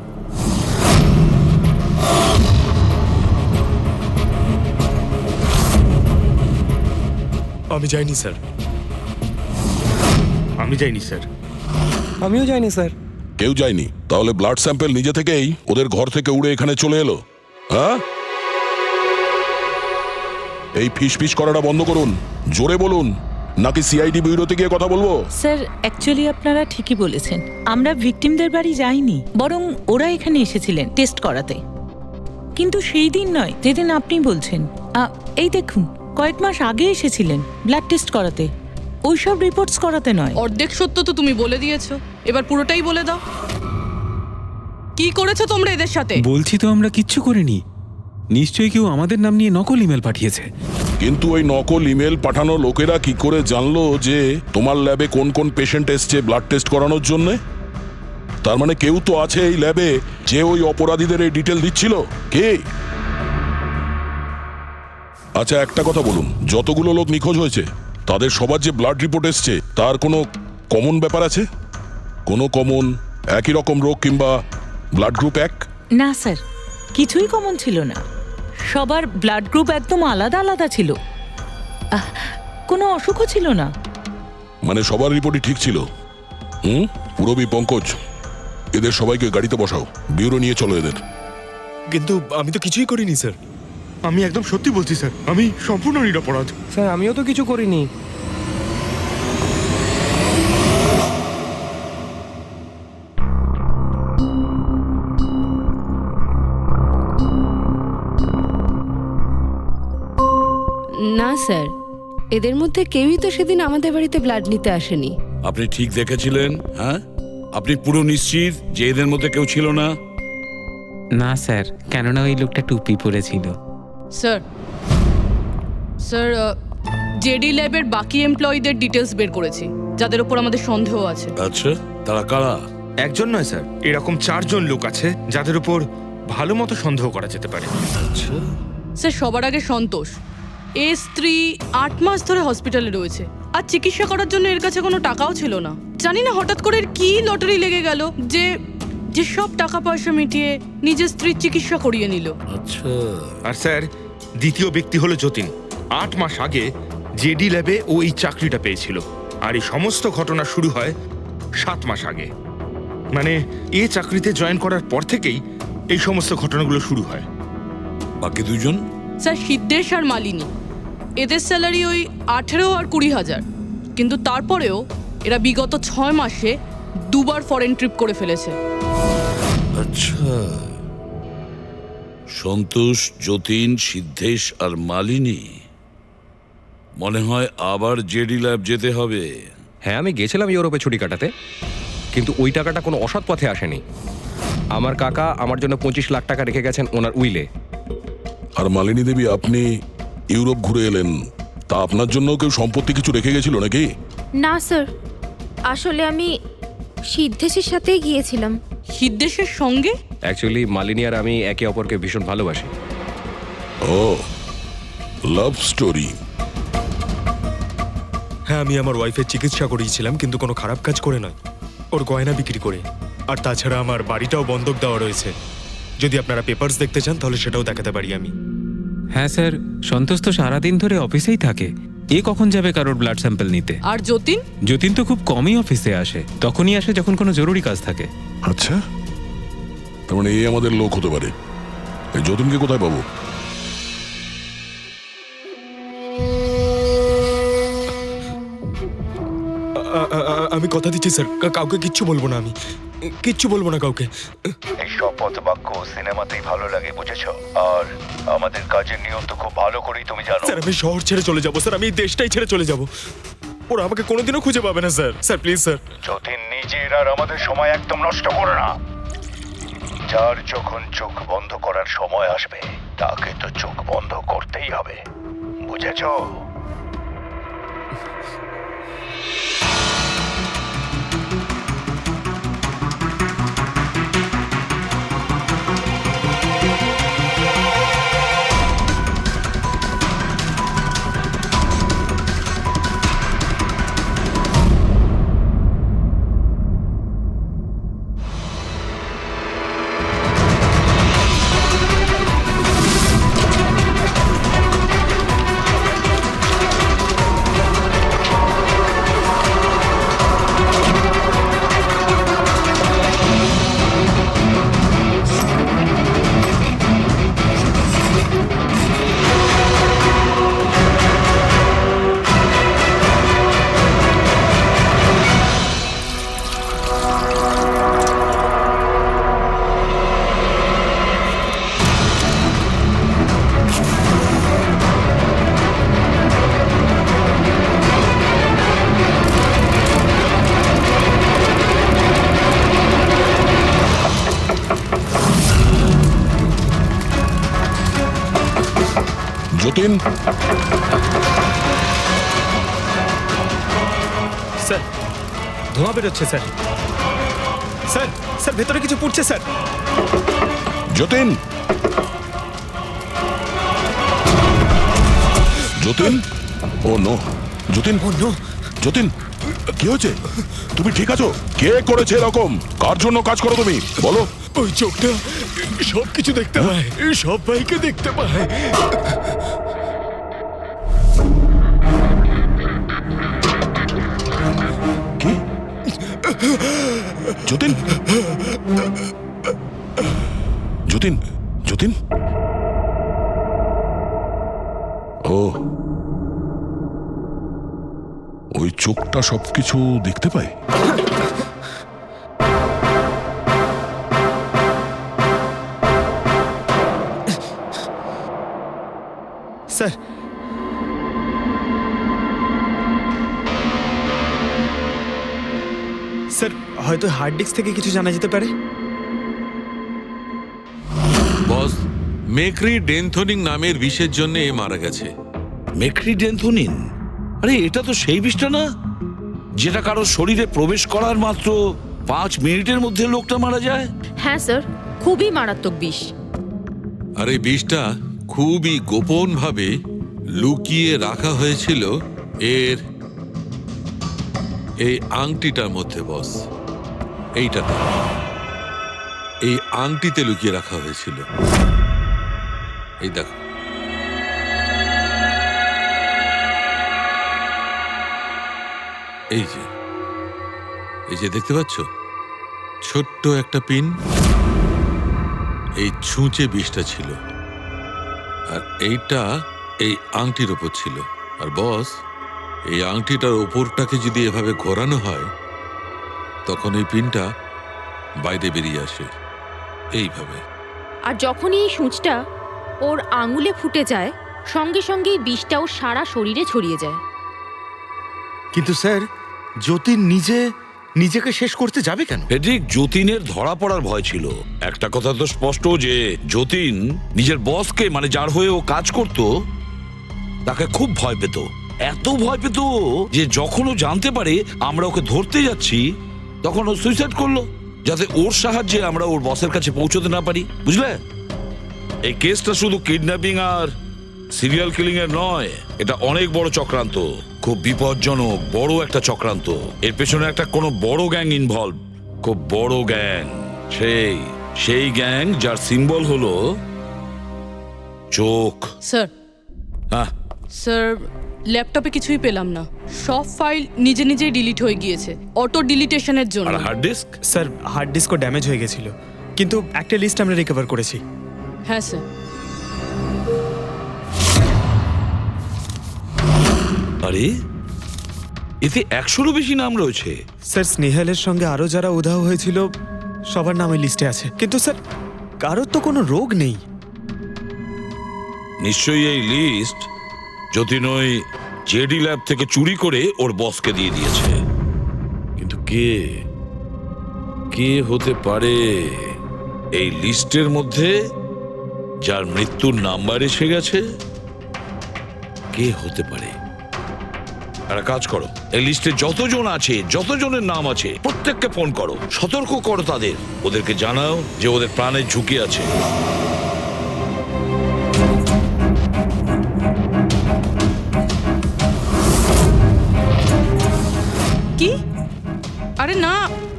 আমি যাইনি স্যার। আমি যাইনি স্যার। আমিও যাইনি স্যার। কেউ যায়নি? তাহলে ব্লাড স্যাম্পল নিজে থেকেই ওদের ঘর থেকে উড়ে এখানে চলে এলো? হ্যাঁ, এই ফিস ফিস করাটা বন্ধ করুন, জোরে বলুন, নাকি সিআইডি ব্যুরোতে গিয়ে কথা বলবো? স্যার অ্যাকচুয়ালি আপনারা ঠিকই বলেছেন, আমরা ভিকটিমদের বাড়ি যাইনি, বরং ওরা এখানে এসেছিলেন টেস্ট করাতে। কিন্তু সেই দিন নয় যেদিন আপনি বলছেন। এই দেখুন, কয়েক মাস আগে এসেছিলেন ব্লাড টেস্ট করাতে, ওইসব রিপোর্টস করাতে নয়। অর্ধেক সত্য তো তুমি বলে দিয়েছো, এবার পুরোটাই বলে দাও। কি করেছো তোমরা এদের সাথে? বলছি তো আমরা কিচ্ছু করিনি। নিশ্চয়ই কেউ আমাদের নাম নিয়ে নকল ইমেল পাঠিয়েছে। কিন্তু ওই নকল ইমেল পাঠানো লোকেরা কি করে জানলো যে তোমার ল্যাবে কোন কোন পেশেন্ট এসছে ব্লাড টেস্ট করানোর জন্য? তার মানে কেউ তো আছে এই ল্যাবে যে ওই অপরাধীদের এই ডিটেল দিচ্ছিল। কে? আচ্ছা একটা কথা বলুন, যতগুলো লোক নিখোঁজ হয়েছে তাদের সবার যে ব্লাড রিপোর্ট এসছে তার কোনো কমন ব্যাপার আছে? কোনো কমন একই রকম রোগ কিংবা ব্লাড গ্রুপ এক? না স্যার, কিছুই কমন ছিল না। সবার ব্লাড গ্রুপ একদম আলাদা আলাদা ছিল, কোনো অসুখও ছিল না। মানে সবার রিপোর্টই ঠিক ছিল? পুরবী, পঙ্কজ, এদের সবাইকে গাড়িতে বসাও, ব্যুরো নিয়ে চলো এদের। কিন্তু আমি তো কিছুই করিনি স্যার। আমি একদম সত্যি বলছি স্যার, আমি সম্পূর্ণ নিরপরাধ। স্যার আমিও তো কিছু করিনি। না স্যার, এদের মধ্যে কেউই তো সেদিন আমাদের বাড়িতে ব্লাড নিতে আসেনি। আপনি ঠিক দেখেছিলেন? হ্যাঁ, আপনি পুরো নিশ্চিত যে এদের মধ্যে কেউ ছিল না? না স্যার, কেননা ওই লোকটা টুপি পরেছিল। স্যার স্যার জেডি ল্যাবের বাকি এমপ্লয়ীদের ডিটেলস বের করেছি, যাদের উপর আমাদের সন্দেহ আছে। আচ্ছা, তারা কারা? একজন নয় স্যার, এরকম 4 জন লোক আছে যাদের উপর ভালো মতো সন্দেহ করা যেতে পারে। আচ্ছা, স্যার সবার আগে সন্তোষ, এর স্ত্রী 8 মাস ধরে হসপিটালে রয়েছে, আর চিকিৎসা করার জন্য এর কাছে কোনো টাকাও ছিল না। জানি না হঠাৎ করে এর কি লটারি লেগে গেল যে যে সব টাকা পয়সা মিটিয়ে নিজের স্ত্রীর চিকিৎসা করিয়ে নিল। আচ্ছা। আর স্যার দ্বিতীয় ব্যক্তি হলো যতীন। 8 মাস আগে জেডি ল্যাবে ও এই চাকরিটা পেয়েছিল, আর এই সমস্ত ঘটনা শুরু হয় 7 মাস আগে। মানে এই চাকরিতে জয়েন করার পর থেকেই এই সমস্ত ঘটনাগুলো শুরু হয়। বাকি দুজন? স্যার সিদ্ধেশ আর মালিনী, এদের স্যালারি ওই 18 আর 20,000, কিন্তু তারপরেও এরা বিগত 6 মাসে 2 বার ফরেন ট্রিপ করে ফেলেছে। আচ্ছা, সন্তোষ, যতীন, সিদ্ধেশ আর মালিনী। মনে হয় আবার জেডি ল্যাব যেতে হবে। হ্যাঁ, আমি গেছিলাম ইউরোপে ছুটি কাটাতে, কিন্তু ওই টাকাটা কোনো অসৎ পথে আসেনি। আমার কাকা আমার জন্য 25 লাখ টাকা রেখে গেছেন ওনার উইলে। আর মালিনী দেবী, আপনি ইউরোপ ঘুরে এলেন, তা আপনার জন্য কেউ সম্পত্তি কিছু রেখে গেছিল নাকি? না স্যার, আসলে আমি সিদ্ধেশের সাথেই গিয়েছিলাম। সিদ্ধেশের সঙ্গে? অ্যাকচুয়ালি মালিনী আর আমি একে অপরকে ভীষণ ভালোবাসি। ও, লাভ স্টোরি। হ্যাঁ, আমি আমার ওয়াইফের চিকিৎসা করিয়েছিলাম, কিন্তু কোনো খারাপ কাজ করে নয়, ওর গয়না বিক্রি করে। আর তাছাড়া আমার বাড়িটাও বন্ধক দেওয়া রয়েছে। যদি আপনারা পেপারস দেখতে চান তাহলে সেটাও দেখাতে পারি আমি। হ্যাঁ স্যার, সন্তোষ তো সারাদিন ধরে অফিসেই থাকে, এ কখন যাবে কারোর ব্লাড স্যাম্পল নিতে? আর যতীন? যতীন তো খুব কমই অফিসে আসে, তখনই আসে যখন কোনো জরুরি কাজ থাকে। আচ্ছা, তার মানে এই আমাদের লোক হতে পারে। এই যতীনকে কোথায় পাবো? আমি কথা দিচ্ছি স্যার, কাউকে কিচ্ছু বলবো না, আমি কিচ্ছু বলবো না কাউকে। এই শপথ বাক্য সিনেমাতেই ভালো লাগে, বুঝেছো? আর আমাদের কাজের নিয়ম তো খুব ভালো করেই তুমি জানো। স্যার আমি শহর ছেড়ে চলে যাবো স্যার, আমি এই দেশটাই ছেড়ে চলে যাবো। ওরা আমাকে কোনোদিনও খুঁজে পাবে না sir. Sir please sir. Jatin, নিজের আর আমাদের সময় একদম নষ্ট করো না। যার যখন চোখ বন্ধ করার সময় আসবে তাকে তো চোখ বন্ধ করতেই হবে, বুঝেছো? যতীন, স্যার ধোঁয়া বেরোচ্ছে স্যার। স্যার স্যার ভেতরে কিছু পুড়ছে স্যার। যতীন, যতীন, ও নো, যতীন, ও নো, যতীন, কি হয়েছে? তুমি ঠিক আছো? কে করেছে এরকম? কার জন্য কাজ করো তুমি, বলো? ওই চোখটা সব কিছু দেখতে পায়, সব ভাইকে দেখতে পায়। কি? যতীন, যতীন, যতীন, ও ওই চোখটা সবকিছু দেখতে পায়। স্যার স্যার হয়তো হার্ড ডিস্ক থেকে কিছু জানা যেতে পারে। বস, মেক্রি ডেনথোনিং নামের বিষের জন্য এ মারা গেছে। মেক্রিডেন্থোনিন? আরে এটা তো সেই বিষটা না যেটা কারো শরীরে প্রবেশ করার মাত্র 5 মিনিটের মধ্যে লোকটা মারা যায়। হ্যাঁ স্যার, খুবই মারাত্মক বিষ। আর এই বিষটা খুবই গোপনভাবে লুকিয়ে রাখা হয়েছিল এর এই আংটিটার মধ্যে। বস, এইটাতে, এই আংটিতে লুকিয়ে রাখা হয়েছিল। এই দেখো, এই যে দেখতে পাচ্ছ, ছোট্ট একটা পিন, এই ছুঁচে বিষটা ছিল, আর এইটা এই আংটির ওপর ছিল। আর বস, এই আংটিটার ওপরটাকে যদি এভাবে ঘোরানো হয় তখন এই পিনটা বাইরে বেরিয়ে আসে এইভাবে। আর যখনই এই সূঁচটা ওর আঙুলে ফুটে যায়, সঙ্গে সঙ্গেই বিষটা ওর সারা শরীরে ছড়িয়ে যায়। কিন্তু স্যার, যতীন নিজেকে শেষ করতে যাবে কেন? ঠিক, যতীনের ধরা পড়ার ভয় ছিল। একটা কথা তো স্পষ্ট যে যতীন নিজের বসকে, মানে যার হয়ে ও কাজ করত, তাকে খুব ভয় পেত। এত ভয় পেত যে যখন ও জানতে পারে আমরা ওকে ধরতে যাচ্ছি, তখন ও সুইসাইড করলো, যাতে ওর সাহায্যে আমরা ওর বসের কাছে পৌঁছতে না পারি। বুঝলে, এই কেসটা শুধু কিডন্যাপিং আর সিরিয়াল কিলিং এর নয়, এটা অনেক বড় চক্রান্ত, খুব বিপজ্জনক বড় একটা চক্রান্ত। এর পেছনে একটা কোনো বড় গ্যাং ইনভলভ, খুব বড় গ্যাং। সেই গ্যাং যার সিম্বল হলো চোখ। স্যার, হ্যাঁ স্যার ল্যাপটপে কিছুই পেলাম না। সব ফাইল নিজে নিজেই ডিলিট হয়ে গিয়েছে অটো ডিলিটেশনের জন্য। আর হার্ড ডিস্ক? স্যার হার্ড ডিস্কও ড্যামেজ হয়ে গেছিল, কিন্তু একটা লিস্ট আমরা রিকভার করেছি। হ্যাঁ স্যার। আরে এতে 100-রও বেশি নাম রয়েছে। স্যার স্নেহালের সঙ্গে আরো যারা উধাও হয়েছিল সবার নাম এই লিস্টে আছে, কিন্তু স্যার কারোর তো কোনো রোগ নেই। নিশ্চয়ই এই লিস্ট যতীন ওই জেডি ল্যাব থেকে চুরি করে ওর বসকে দিয়ে দিয়েছে। কিন্তু কে হতে পারে এই লিস্টের মধ্যে যার মৃত্যুর নাম্বার এসে গেছে? কে হতে পারে? একটা কাজ করো, এই লিস্টে যতজন আছে, যতজনের নাম আছে, প্রত্যেককে ফোন করো, সতর্ক করো তাদের, ওদেরকে জানাও যে ওদের প্রাণের ঝুঁকি আছে। কি? আরে না,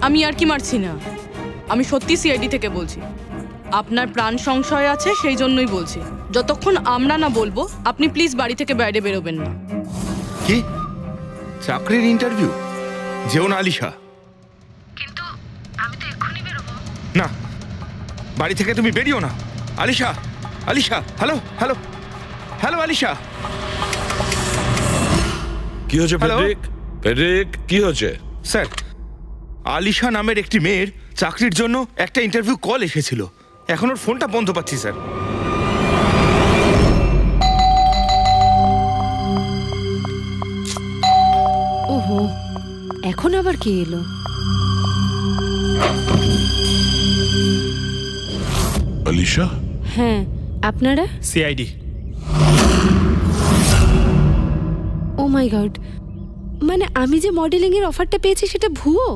আমি আর কি মারছি না। আমি সত্যি সিআইডি থেকে বলছি। আপনার প্রাণ সংশয় আছে, সেই জন্যই বলছি। যতক্ষণ আমরা না বলবো, আপনি প্লিজ বাড়ি থেকে বাইরে বেরোবেন না। কি চাকরির ইন্টারভিউ? যেও না আলিশা। কিন্তু আমি তো এক্ষুনি বেরোবো। না, বাড়ি থেকে তুমি বেরিও না। Alisha, Alisha, hello hello hello Alisha. কি হয়েছে হ্যালো? ফেডরিক, কি হয়েছে? স্যার, আলিশা নামের একটি মেয়ের চাকরির জন্য একটা ইন্টারভিউ কল এসেছিল। এখন ওর ফোনটা বন্ধ পাচ্ছি স্যার। ওহো, এখন আবার কে এলো? আলিশা, হ্যাঁ, আপনারা? সিআইডি। ও মাই গড, মানে আমি যে মডেলিং এর অফারটা পেয়েছি সেটা ভুয়ো?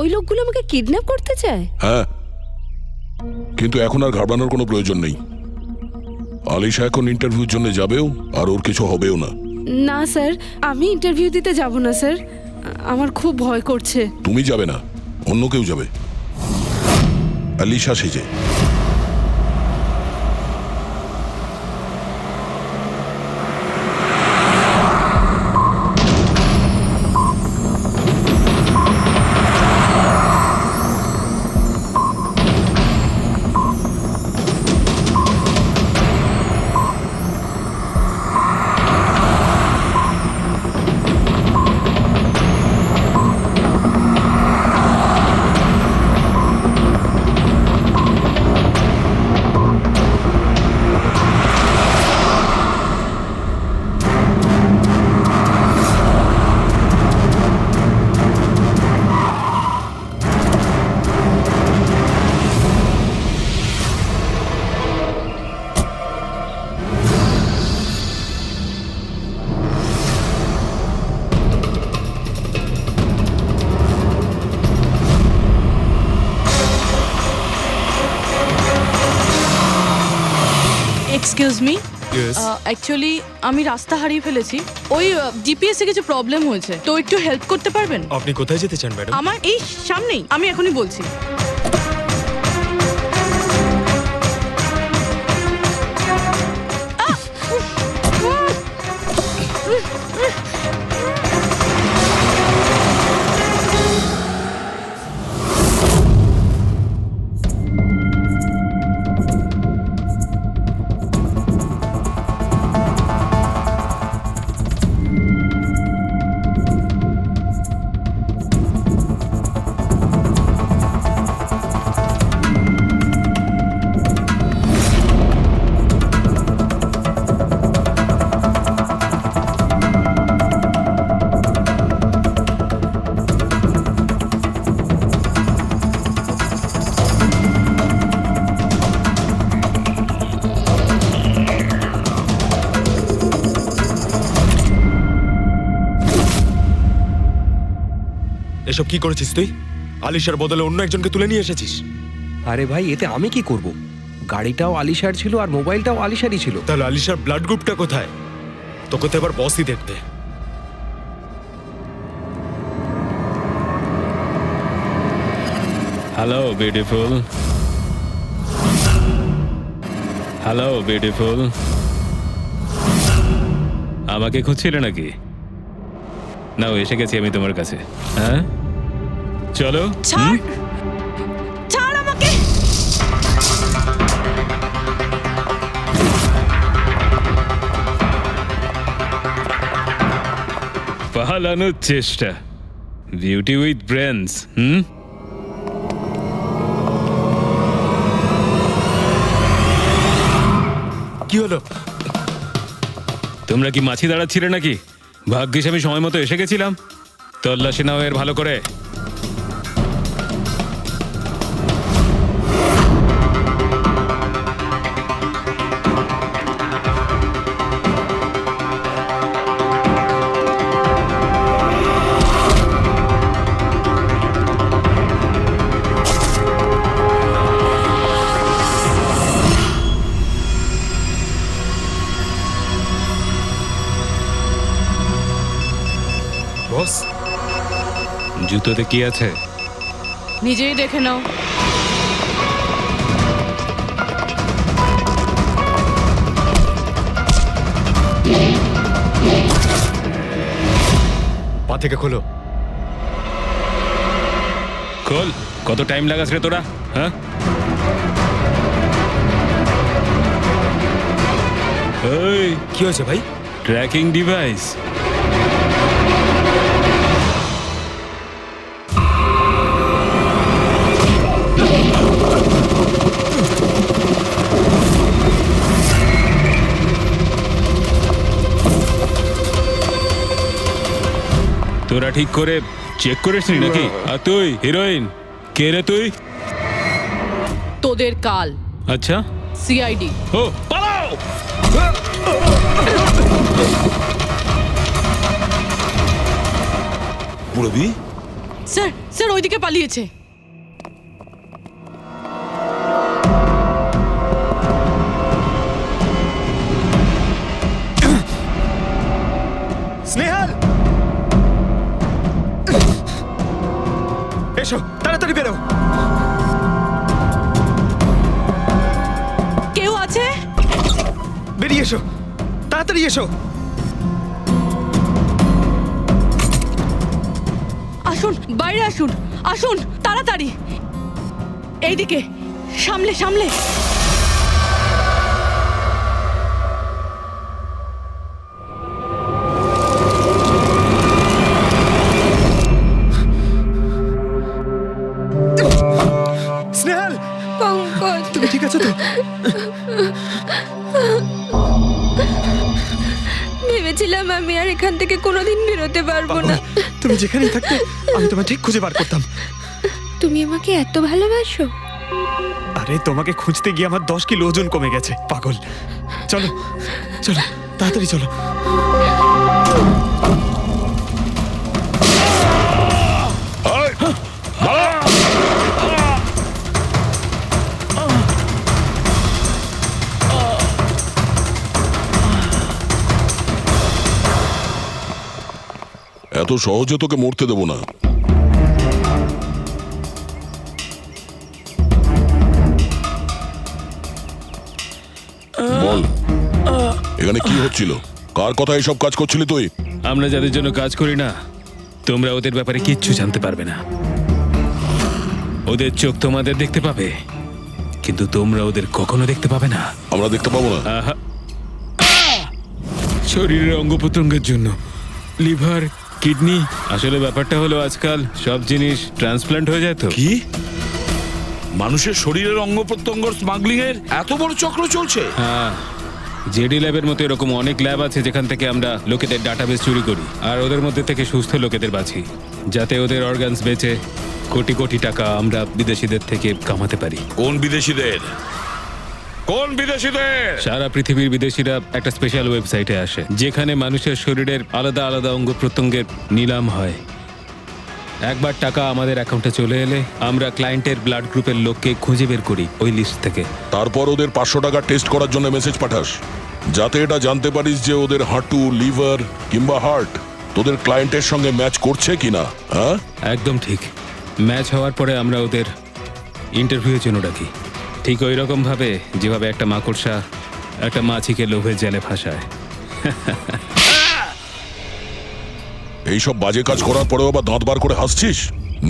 ওই লোকগুলো আমাকে কিডন্যাপ করতে চায়? হ্যাঁ, কিন্তু এখন আর ঘাবড়ানোর কোনো প্রয়োজন নেই। আলিশা এখন ইন্টারভিউর জন্য যাবেও, আর ওর কিছু হবেও না। না স্যার, আমি ইন্টারভিউ দিতে যাব না স্যার, আমার খুব ভয় করছে। তুমি যাবে না, অন্য কেউ যাবে, আলিশা সেজে। Excuse me, Yes. অ্যাকচুয়ালি আমি রাস্তা হারিয়ে ফেলেছি। ওই জিপিএস এ কিছু প্রবলেম হয়েছে, তো একটু হেল্প করতে পারবেন? আপনি কোথায় যেতে চান ম্যাডাম? আমার এই সামনেই, আমি এখনই বলছি। এসব কি করেছিস তুই? আলিশার বদলে অন্য একজনকে তুলে নিয়ে এসেছিস। আরে ভাই, এতে আমি কি করব? গাড়িটাও আলিশার ছিল আর মোবাইলটাও আলিশারই ছিল। তাহলে আলিশার ব্লাড গ্রুপটা কোথায়? তোকে তো এবার বসই দেখবে। হ্যালো বিউটিফুল, হ্যালো বিউটিফুল, আমাকে খুঁজছিলে নাকি? নাও, এসে গেছি আমি তোমার কাছে। হ্যাঁ, চলো। ছাড়, ছাড় আমাকে। পালানোর চেষ্টা, বিউটি উইথ ব্রেনস। কি হলো? তোমরা কি মাছি দাঁড়াচ্ছিলে নাকি? ভাগ্যিস আমি সময় মতো এসে গেছিলাম। তল্লাশি নাও এর ভালো করে। বস, জুতোতে কি আছে? নিজেই দেখে নাও। পা থেকে খোলো। খোল। কত টাইম লাগাস রে তোরা? হ্যাঁ, এই কি হয়েছে ভাই? Tracking device. তোরা ঠিক করে চেক করিসনি নাকি? আর তুই হিরোইন, কে রে তুই? তোদের কাল। আচ্ছা, সিআইডি। ও পালাও। পুরবি স্যার স্যার ওইদিকে পালিয়েছে। স্নেহাল, এসো তাড়াতাড়ি বেরো। কেউ আছে? বেরিয়ে এসো, তাড়াতাড়ি এসো। আসুন, বাইরে আসুন, আসুন তাড়াতাড়ি। এইদিকে, সামলে সামলে। স্নেহাল, পঙ্কজ, তুমি ঠিক আছো তো? ভেবেছিলাম আমি আর এখান থেকে কোনোদিন বেরোতে পারবো না। তুমি যেখানেই থাকতে আমি তোমায় ঠিক খুঁজে বার করতাম। তুমি আমাকে এত ভালোবাসো? আরে তোমাকে খুঁজতে গিয়ে আমার 10 কিলো ওজন কমে গেছে, পাগল। চলো চলো, তাড়াতাড়ি চলো। এত সহজে তোকে মরতে দেবো না। বল, এখানে কি হচ্ছিল? কার কথা এসব কাজ করছিলি তুই? আমরা যাদের জন্য কাজ করি না, তোমরা ওদের ব্যাপারে কিচ্ছু জানতে পারবে না। ওদের চোখ তোমাদের দেখতে পাবে, কিন্তু তোমরা ওদের কখনো দেখতে পাবে না। আমরা দেখতে পাবো না? আহা। শরীরের অঙ্গ প্রত্যঙ্গের জন্য লিভার, কিডনি, আসলে ব্যাপারটা হলো আজকাল সব জিনিস ট্রান্সপ্লান্ট হয়ে যায় তো। কি মানুষের শরীরের অঙ্গ প্রত্যঙ্গ স্মাগলিং এর এত বড় চক্র চলছে? হ্যাঁ, জেডি ল্যাবের মতো এরকম অনেক ল্যাব আছে যেখান থেকে আমরা লোকেদের ডাটাবেস চুরি করি আর ওদের মধ্যে থেকে সুস্থ লোকেদের বাছি, যাতে ওদের অর্গানস বেচে কোটি কোটি টাকা আমরা বিদেশিদের থেকে কামাতে পারি। কোন বিদেশিদের? কোন বিদেশিদের? সারা পৃথিবীর বিদেশিরা একটা স্পেশাল ওয়েবসাইটে আসে যেখানে মানুষের শরীরের আলাদা আলাদা অঙ্গ প্রত্যঙ্গের নিলাম হয়। একবার টাকা আমাদের অ্যাকাউন্টে চলে এলে আমরা ক্লায়েন্টের ব্লাড গ্রুপের লোককে খুঁজে বের করি ওই লিস্ট থেকে। তারপর ওদের 500 টাকা টেস্ট করার জন্য মেসেজ পাঠাস, যাতে এটা জানতে পারিস যে ওদের হাঁটু, লিভার কিংবা হার্ট তোদের ক্লায়েন্টের সঙ্গে ম্যাচ করছে কিনা। হ্যাঁ, একদম ঠিক। ম্যাচ হওয়ার পরে আমরা ওদের ইন্টারভিউয়ের জন্য ডাকি, ঠিক ওই রকম ভাবে যেভাবে একটা মাকড়সা একটা মাছিকে লোভের জালে ফাঁসায়। এইসব বাজে কাজ করার পরেও আবার দাঁত বার করে হাসছিস?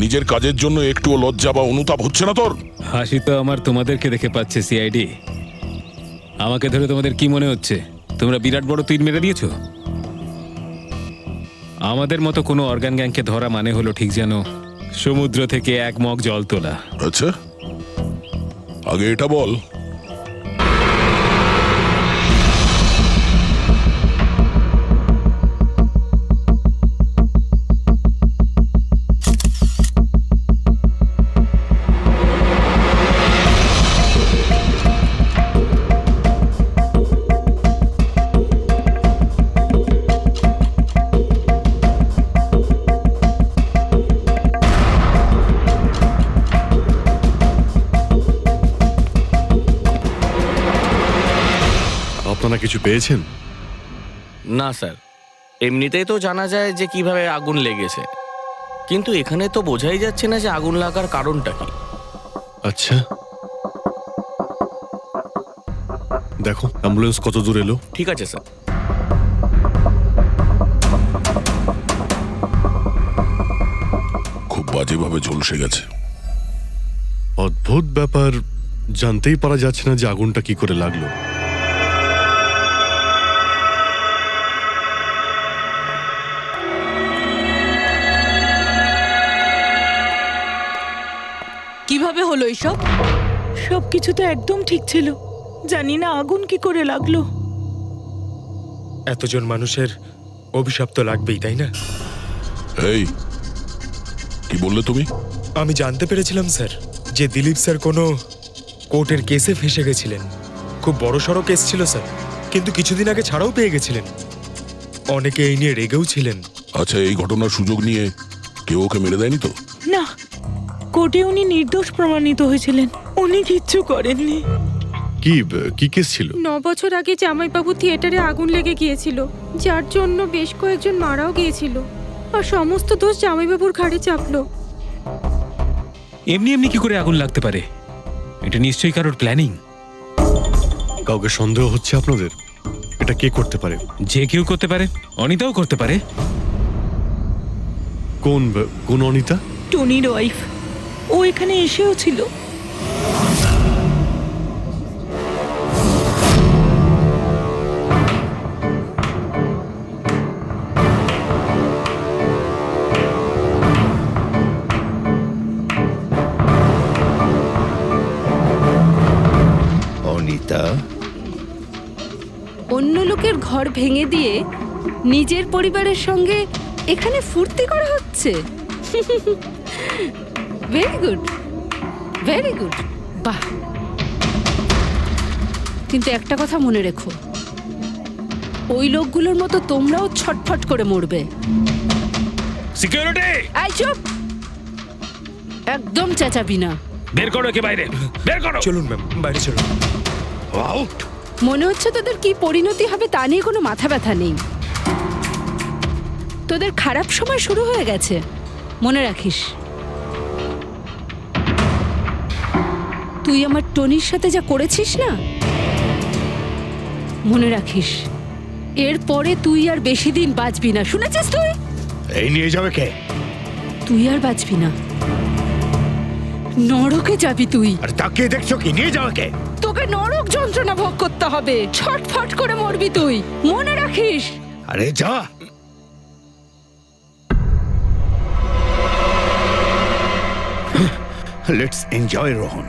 নিজের কাজের জন্য একটুও লজ্জা বা অনুতাপ হচ্ছে না তোর? হাসি তো আমার তোমাদেরকে দেখে পাচ্ছে সিআইডি। আমাকে ধরে তোমাদের কি মনে হচ্ছে তোমরা বিরাট বড় তীর মেরে দিয়েছো? আমাদের মতো কোনো অর্গান গ্যাংকে ধরা মানে হলো ঠিক যেন সমুদ্র থেকে এক মগ জল তোলা। আচ্ছা, আগে এটা বল, আপনারা কিছু পেয়েছেন? না স্যার, এমনিতেই তো জানা যায় যে কিভাবে আগুন লেগেছে, কিন্তু এখানে তো বোঝাই যাচ্ছে না যে আগুন লাগার কারণটা কি। আচ্ছা, দেখো অ্যাম্বুলেন্স কত দূর এলো। ঠিক আছে স্যার। খুব বাজেভাবে ঝলসে গেছে। অদ্ভুত ব্যাপার, জানতেই পারা যাচ্ছে না যে আগুনটা কি করে লাগলো। কিভাবে হলো এইসব? সবকিছু তো একদম ঠিক ছিল, জানি না আগুন কি করে লাগলো। এতজন মানুষের অভিশাপ তো লাগবেই, তাই না? এই, কি বললে তুমি? আমি জানতে পেরেছিলাম স্যার যে দিলীপ স্যার কোনো কোর্টের কেসে ফেঁসে গেছিলেন। খুব বড়সড় কেস ছিল স্যার, কিন্তু কিছুদিন আগে ছাড়াও পেয়ে গেছিলেন। অনেকে এই নিয়ে রেগেও ছিলেন। আচ্ছা, এই ঘটনার সুযোগ নিয়ে কেউ ওকে মেরে দেয়নি তো? না, কোর্টে উনি নির্দোষ প্রমাণিত হয়েছিলেন, উনি কিচ্ছু করেননি। কি কেস ছিল? 9 বছর আগে জামাইবাবু থিয়েটারে আগুন লেগে গিয়েছিল, যার জন্য বেশ কয়েকজন মারাও গিয়েছিল, আর সমস্ত দোষ জামাইবাবুর ঘাড়ে চাপলো। এমনি এমনি কি করে আগুন লাগতে পারে? এটা নিশ্চয়ই কারোর প্ল্যানিং। কাউকে সন্দেহ হচ্ছে আপনাদের? এটা কে করতে পারে? যে কেউ করতে পারে, অনিতাও করতে পারে। কোন অনিতা? টনির ওয়াইফ, ও এখানে এসেও ছিল। অনিতা, অন্য লোকের ঘর ভেঙে দিয়ে নিজের পরিবারের সঙ্গে এখানে ফুর্তি করা হচ্ছে। ভেরি গুড, ভেরি গুড, বাহ। কিন্তু একটা কথা মনে রেখো, ওই লোকগুলোর মতো তোমরাও ছটফট করে মরবে। সিকিউরিটি, এই চুপ, একদম চেঁচাবি না। বের করো একে বাইরে, বের করো। চলুন ম্যাম, বাইরে চলুন। আউট। মনে হচ্ছে তোদের কি পরিণতি হবে তা নিয়ে কোনো মাথা ব্যথা নেই। তোদের খারাপ সময় শুরু হয়ে গেছে, মনে রাখিস। তুই আমার টনির সাথে যা করেছিস না, মনে রাখিস এরপরে তুই আর বেশি দিন বাঁচবি না, শুনেছিস? তুই এই নিয়ে যাবে কে? তুই আর বাঁচবি না, নরকে যাবি তুই। আর তাকিয়ে দেখছো কি? নিয়ে যাবে কে? তোকে নরক যন্ত্রণা ভোগ করতে হবে, ছটফট করে মরবি তুই, মনে রাখিস। আরে যা। Let's enjoy Rohan.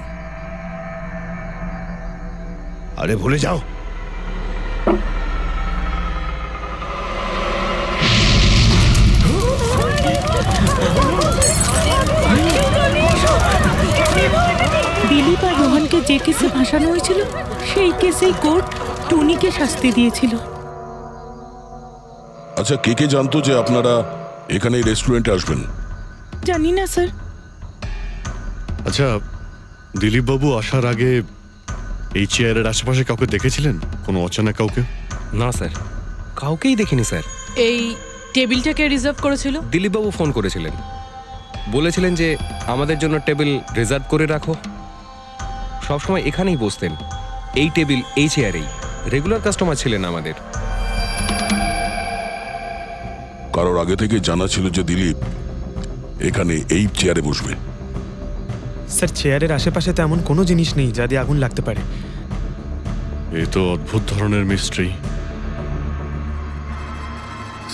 আরে ভুলে যাও। দিলীপ আর রোহনকে যে কেসে ফাঁসানো হয়েছিল, সেই কেসেই কোর্ট টনিকে শাস্তি দিয়েছিল। আচ্ছা, কে কে জানতো যে আপনারা এখানে এই রেস্টুরেন্টে আসবেন? জানি না স্যার। আচ্ছা, দিলীপ বাবু আসার আগে এই চেয়ারের আশেপাশে কাউকে দেখেছিলেন? কোনো অচেনা কাউকে? না স্যার, কাউকেই দেখিনি স্যার। এই টেবিলটাকে রিজার্ভ করেছিল? দিলীপবাবু ফোন করেছিলেন, বলেছিলেন যে আমাদের জন্য টেবিল রিজার্ভ করে রাখো। সবসময় এখানেই বসতেন, এই টেবিল এই চেয়ারেই। রেগুলার কাস্টমার ছিলেন আমাদের। কারোর আগে থেকে জানা ছিল যে দিলীপ এখানে এই চেয়ারে বসবে? স্যার, চেয়ারের আশেপাশে তেমন কোনো জিনিস নেই যা দিয়ে আগুন লাগতে পারে। এ তো অদ্ভুত ধরনের মিস্ট্রি।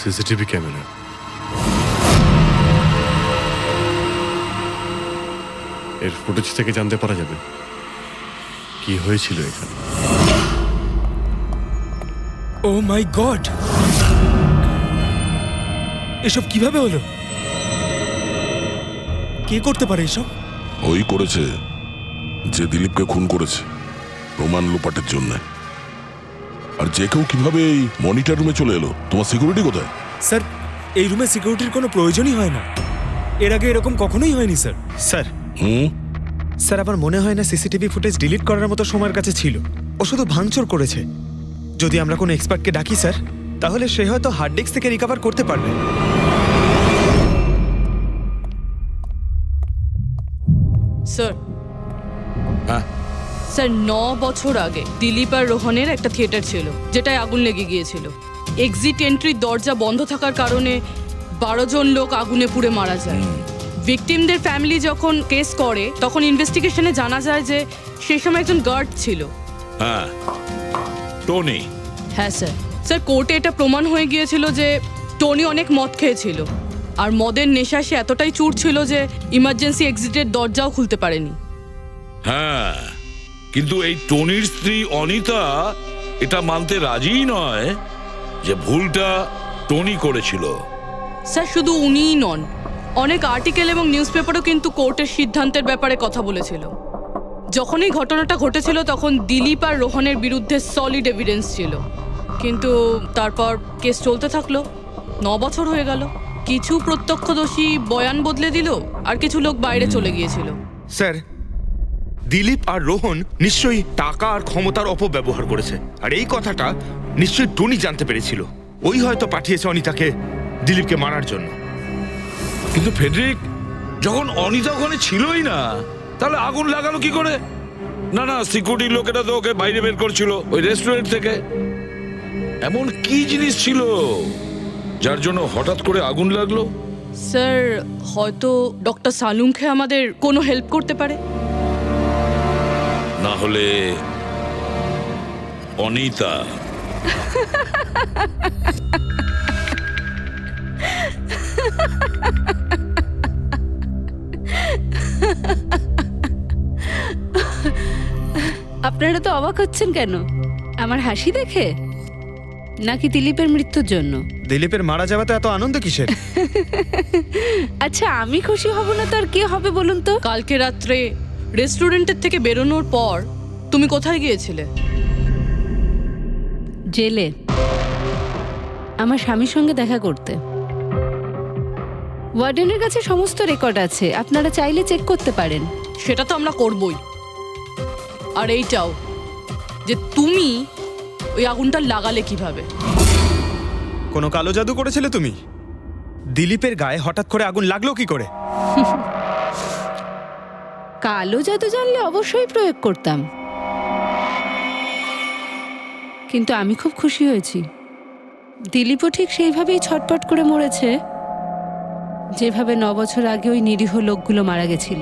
সিসিটিভি ক্যামেরা, এর ফুটেজ থেকে জানতে পারা যাবে কি হয়েছিল এখানে। ও মাই গড, এসব কিভাবে হলো? কে করতে পারে এসব? ওই করেছে যে দিলীপকে খুন করেছে প্রমাণ লোপাটের জন্য। আর যে কেউ কিভাবে এই মনিটর রুমে চলে এলো? তোমার সিকিউরিটি কোথায়? স্যার, এই রুমে সিকিউরিটির কোনো প্রয়োজনই হয় না। এর আগে এরকম কখনোই হয়নি স্যার। স্যার, স্যার আমার মনে হয় না সিসিটিভি ফুটেজ ডিলিট করার মতো সময়ের কাছে ছিল। ও শুধু ভাঙচুর করেছে। যদি আমরা কোনো এক্সপার্টকে ডাকি স্যার, তাহলে সে হয়তো হার্ড ডিস্ক থেকে রিকভার করতে পারবে। স্যার, স্যার 9 বছর আগে দিলীপ আর রোহনের একটা থিয়েটার ছিল, যেটায় আগুন লেগে গিয়েছিল। এক্সিট এন্ট্রির দরজা বন্ধ থাকার কারণে 12 জন লোক আগুনে পুড়ে মারা যায়। ভিকটিমদের ফ্যামিলি যখন কেস করে, তখন ইনভেস্টিগেশনে জানা যায় যে সেই সময় একজন গার্ড ছিল। হ্যাঁ, টনি। হ্যাঁ স্যার। স্যার, কোর্টে এটা প্রমাণ হয়ে গিয়েছিল যে টনি অনেক মদ খেয়েছিল, আর মদের নেশা সে এতটাই চুর ছিল যে ইমার্জেন্সি এক্সিটের দরজাও খুলতে পারেনি। হ্যাঁ, কিন্তু এই টনির স্ত্রী অনিতা এটা মানতে রাজিই নয় যে ভুলটা টনি করেছিল। স্যার, শুধু উনিই নন, অনেক আর্টিকেল এবং নিউজ পেপারও কিন্তু কোর্টের সিদ্ধান্তের ব্যাপারে কথা বলেছিল। যখন এই ঘটনাটা ঘটেছিল তখন দিলীপ আর রোহনের বিরুদ্ধে সলিড এভিডেন্স ছিল, কিন্তু তারপর কেস চলতে থাকলো। 9 বছর হয়ে গেল। কিছু প্রত্যক্ষদর্শী বয়ান বদলে দিল আর কিছু লোক বাইরে চলে গিয়েছিল। স্যার, দিলীপ আর রোহন নিশ্চয়ই টাকা আর ক্ষমতার অপব্যবহার করেছে, আর এই কথাটা নিশ্চয়ই টনি জানতে পেরেছিল। ওই হয়তো পাঠিয়েছে অনিতাকে দিলীপকে মারার জন্য। কিন্তু ফেডরিক, যখন অনিতা ওখানে ছিলই না, তাহলে আগুন লাগালো কি করে? না না, সিকিউরিটির লোকেরা তো ওকে বাইরে বের করছিল ওই রেস্টুরেন্ট থেকে। এমন কি জিনিস ছিল যার জন্য হঠাৎ করে আগুন লাগলো? স্যার, হয়তো ডক্টর সালুংখে আমাদের কোনো হেল্প করতে পারে। না হলে অনিতা। আপনারা তো অবাক হচ্ছেন কেন? আমার হাসি দেখে নাকি দিলীপের মৃত্যুর জন্য? দিলীপের মারা যাওয়াতে এত আনন্দ কিসের? আচ্ছা, আমি খুশি হব না তো আর কে হবে বলুন তো? কালকে রাত্রে রেস্টুরেন্টের থেকে বেরোনোর পর তুমি কোথায় গিয়েছিলে? জেলে আমার স্বামীর সঙ্গে দেখা করতে। ওয়ার্ডেনের কাছে সমস্ত রেকর্ড আছে, আপনারা চাইলে চেক করতে পারেন। সেটা তো আমরা করবই। আর এইটাও যে তুমি ওই আগুনটা লাগালে কিভাবে? কোনো কালো জাদু করেছিলে তুমি? দিলীপের গায়ে হঠাৎ করে আগুন লাগলো কি করে? কালো জাদু জানলে অবশ্যই প্রয়োগ করতাম, কিন্তু আমি খুব খুশি হয়েছি। দিলীপও ঠিক সেইভাবেই ছটপট করে মরেছে যেভাবে 9 বছর আগে ওই নিরীহ লোকগুলো মারা গেছিল,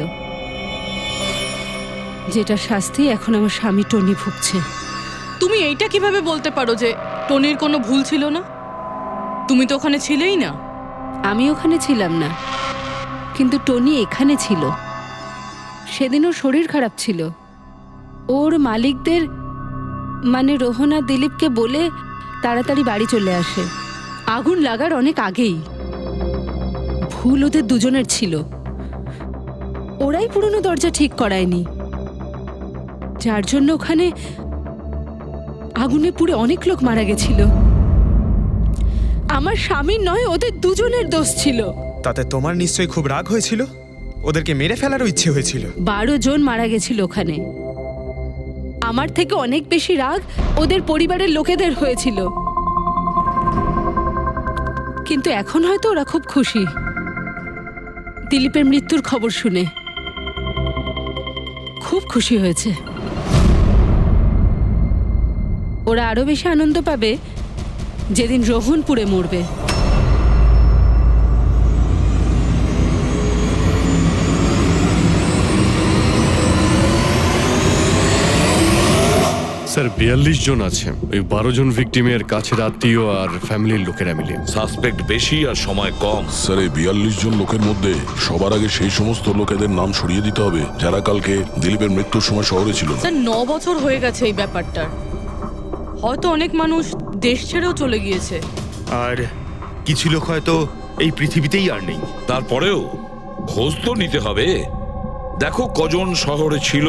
যেটা শাস্তি এখন আমার স্বামী টনি ভুগছে। তুমি এইটা কিভাবে বলতে পারো যে টনির কোনো ভুল ছিল না? তুমি তো ওখানে ছিলেই না। আমি ওখানে ছিলাম না, কিন্তু টনি এখানে ছিল। সেদিন ওর শরীর খারাপ ছিল। ওর মালিকদের মানে রোহন আর দিলীপকে বলে তাড়াতাড়ি বাড়ি চলে আসে আগুন লাগার অনেক আগেই। ভুল ওদের দুজনের ছিল। ওরাই পুরনো দরজা ঠিক করায়নি, যার জন্য ওখানে আগুনে পুড়ে অনেক লোক মারা গেছিল। আমার স্বামীর নয়, ওদের দুজনের দোষ ছিল। তাতে তোমার নিশ্চয়ই খুব রাগ হয়েছিল, ওদেরকে মেরে ফেলারও ইচ্ছে হয়েছিল। 12 জন মারা গেছিল ওখানে। আমার থেকে অনেক বেশি রাগ ওদের পরিবারের লোকেদের হয়েছিল। কিন্তু এখন হয়তো ওরা খুব খুশি দিলীপের মৃত্যুর খবর শুনে। খুব খুশি হয়েছে। ওরা আরো বেশি আনন্দ পাবে যেদিন রোহন পুড়ে মরবে। স্যার 42 জন আছে, ওই 12 জন ভিকটিমের কাছের আত্মীয় আর ফ্যামিলির লোকেরা মিলে। সাসপেক্ট বেশি আর সময় কম। স্যার, এই 42 জন লোকের মধ্যে সবার আগে সেই সমস্ত লোকেদের নাম সরিয়ে দিতে হবে যারা কালকে দিলীপের মৃত্যুর সময় শহরে ছিল না। স্যার, 9 বছর হয়ে গেছে এই ব্যাপারটার। হয়তো অনেক মানুষ দেশ ছেড়েও চলে গিয়েছে, আর কিছু লোক হয়তো এই পৃথিবীতেই আর নেই। তারপরেও খোঁজ তো নিতে হবে। দেখো কজন শহরে ছিল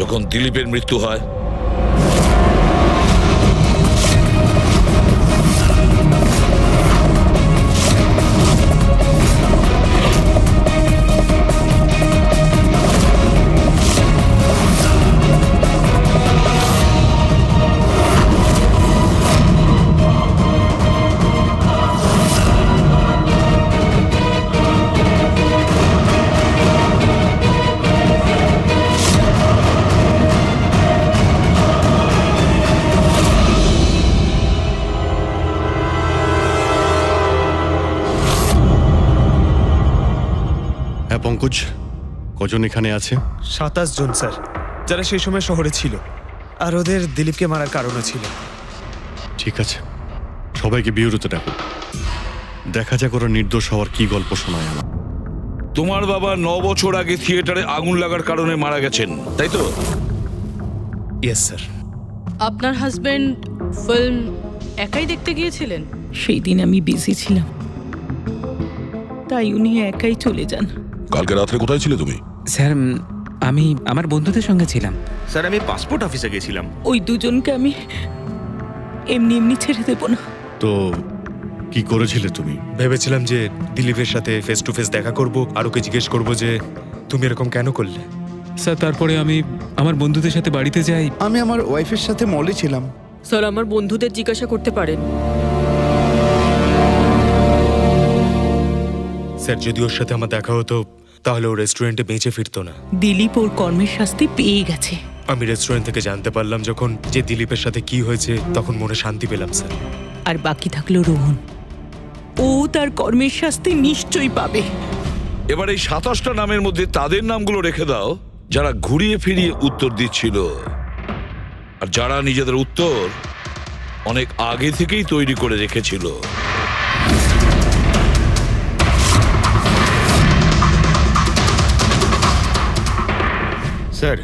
যখন দিলীপের মৃত্যু হয়। পঙ্কজ, কজন এখানে আছে? 27 জন স্যার, যারা সেই সময় শহরে ছিল, আর ওদের দিলীপকে মারার কারণও ছিল। ঠিক আছে, সবাইকে বিউরোতে ডাকো। দেখা যাক ওরা নির্দোষ হওয়ার কি গল্প শোনায় আমার। তোমার বাবা 9 বছর আগে থিয়েটারে আগুন লাগার কারণে মারা গেছেন, তাই তো? Yes sir. আপনার হাজবেন্ড ফিল্ম একাই দেখতে গিয়েছিলেন? সেই দিন আমি বিজি ছিলাম, তাই উনি একাই চলে যান। কালকে রাত্রে কোথায় ছিলে তুমি? স্যার, আমি আমার বন্ধুদের সঙ্গে ছিলাম। স্যার, আমি পাসপোর্ট অফিসে গেছিলাম। ওই দুজনকে আমি এমনি এমনি ছেড়ে দেব না। তো কি করেছিলে তুমি? ভেবেছিলাম যে দিলীপের সাথে ফেস টু ফেস দেখা করব আর ওকে জিজ্ঞেস করব যে তুমি এরকম কেন করলে। স্যার তারপরে আমি আমার বন্ধুদের সাথে বাড়িতে যাই। আমি আমার ওয়াইফের সাথে মলে ছিলাম। স্যার আমার বন্ধুদের জিজ্ঞাসা করতে পারেন। স্যার যদি ওর সাথে আমার দেখা হতো তাহলে ও রেস্টুরেন্টে বেঁচে ফিরতো না। দিলীপ ওর কর্মের শাস্তি পেয়ে গেছে। আমি রেস্টুরেন্ট থেকে জানতে পারলাম যখন যে দিলীপের সাথে কি হয়েছে, তখন মনে শান্তি পেলাম স্যার। আর বাকি থাকলো রোহন, ও তার কর্মের শাস্তি নিশ্চয়ই পাবে। এবার এই 27টা নামের মধ্যে তাদের নামগুলো রেখে দাও যারা ঘুরিয়ে ফিরিয়ে উত্তর দিচ্ছিল, আর যারা নিজেদের উত্তর অনেক আগে থেকেই তৈরি করে রেখেছিল। স্যার